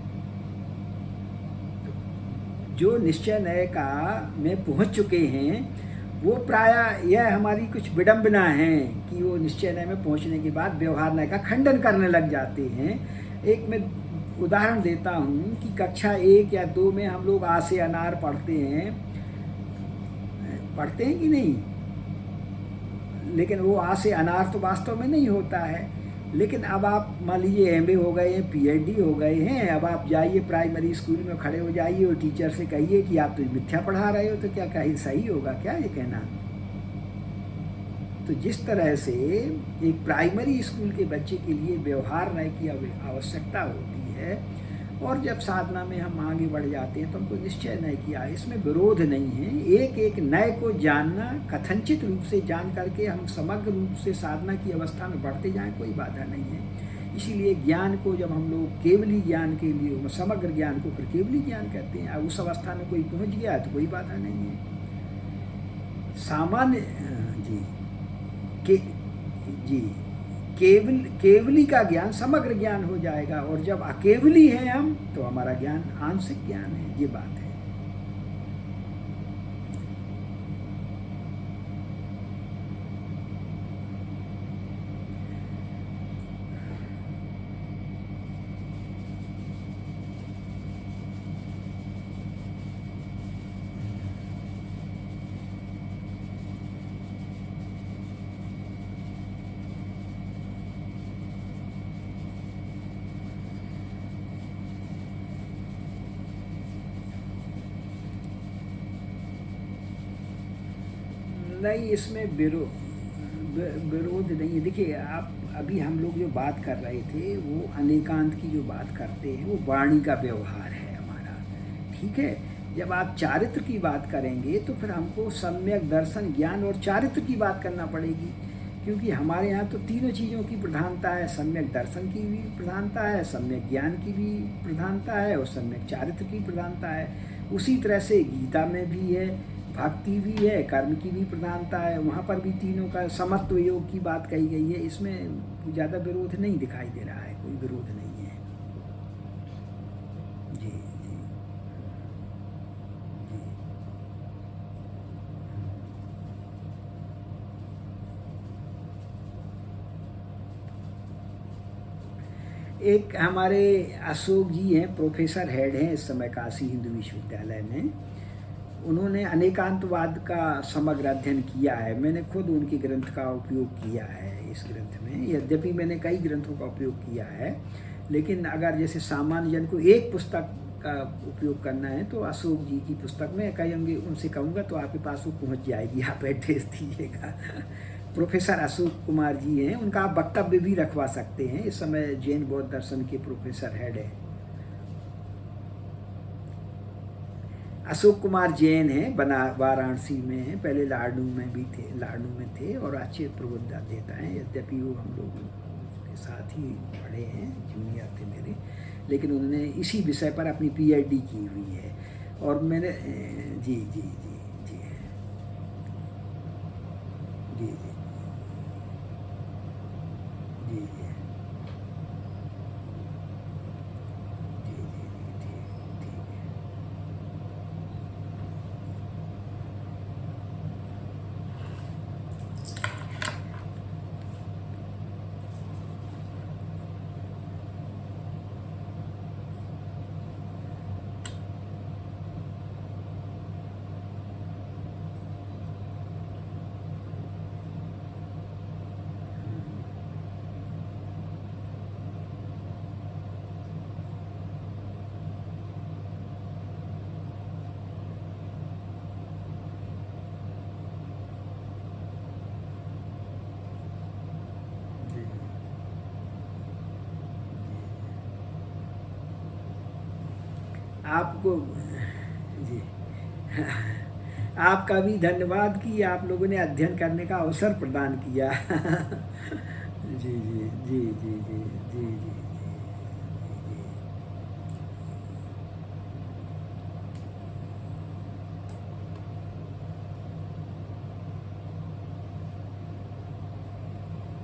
जो निश्चय नय का में पहुंच चुके हैं वो प्रायः यह हमारी कुछ विडंबना है कि वो निश्चय नय में पहुंचने के बाद व्यवहार नय का खंडन करने लग जाते हैं। एक मैं उदाहरण देता हूँ कि कक्षा 1 या 2 में हम लोग आ से अनार पढ़ते हैं कि नहीं? लेकिन वो आ से अनार तो वास्तव में नहीं होता है। लेकिन अब आप मान लीजिए MA हो गए हैं, PhD हो गए हैं, अब आप जाइए प्राइमरी स्कूल में खड़े हो जाइए और टीचर से कहिए कि आप तो मिथ्या पढ़ा रहे हो, तो क्या कहीं सही होगा क्या ये कहना? तो जिस तरह से एक प्राइमरी स्कूल के बच्चे के लिए व्यवहार नय की आवश्यकता होती है, और जब साधना में हम आगे बढ़ जाते हैं तो हमको निश्चय नय किया, इसमें विरोध नहीं है। एक एक नय को जानना, कथनचित रूप से जान करके हम समग्र रूप से साधना की अवस्था में बढ़ते जाएं, कोई बाधा नहीं है। इसीलिए ज्ञान को जब हम लोग केवली ज्ञान के लिए, समग्र ज्ञान को फिर केवली ज्ञान कहते हैं। अब उस अवस्था में कोई पहुँच गया तो कोई बाधा नहीं है। सामान्य जी केवली का ज्ञान समग्र ज्ञान हो जाएगा, और जब अकेवली है हम तो हमारा ज्ञान आंशिक ज्ञान है, ये बात है। नहीं, इसमें विरोध नहीं है। देखिए, आप अभी हम लोग जो बात कर रहे थे वो अनेकांत की जो बात करते हैं वो वाणी का व्यवहार है हमारा, ठीक है। जब आप चारित्र की बात करेंगे तो फिर हमको सम्यक दर्शन, ज्ञान और चारित्र की बात करना पड़ेगी, क्योंकि हमारे यहाँ तो तीनों चीज़ों की प्रधानता है। सम्यक दर्शन की भी प्रधानता है, सम्यक ज्ञान की भी प्रधानता है, और सम्यक चारित्र की प्रधानता है। उसी तरह से गीता में भी है, भक्ति भी है, कर्म की भी प्रधानता है, वहाँ पर भी तीनों का समत्व योग की बात कही गई है। इसमें ज़्यादा विरोध नहीं दिखाई दे रहा है, कोई विरोध नहीं है। जी जी जी। एक हमारे अशोक जी हैं, प्रोफेसर हेड हैं इस समय काशी हिंदू विश्वविद्यालय में। उन्होंने अनेकांतवाद का समग्र अध्ययन किया है। मैंने खुद उनके ग्रंथ का उपयोग किया है इस ग्रंथ में। यद्यपि मैंने कई ग्रंथों का उपयोग किया है, लेकिन अगर जैसे सामान्य जन को एक पुस्तक का उपयोग करना है तो अशोक जी की पुस्तक में कहेंगे, उनसे कहूँगा तो आपके पास वो पहुँच जाएगी, आप एड्रेस दीजिएगा। प्रोफेसर अशोक कुमार जी हैं, उनका आप वक्तव्य भी रखवा सकते हैं। इस समय जैन बौद्ध दर्शन के प्रोफेसर हेड है। अशोक कुमार जैन हैं, वाराणसी में हैं, पहले लाडू में भी थे, लाडू में थे, और अच्छे प्रबोध देता है। यद्यपि वो हम लोग के साथ ही पढ़े हैं, जूनियर थे मेरे, लेकिन उन्होंने इसी विषय पर अपनी PhD की हुई है। और मैंने जी जी जी जी जी जी जी जी आपको जी आपका भी धन्यवाद कि आप लोगों ने अध्ययन करने का अवसर प्रदान किया। जी जी जी जी जी जी जी।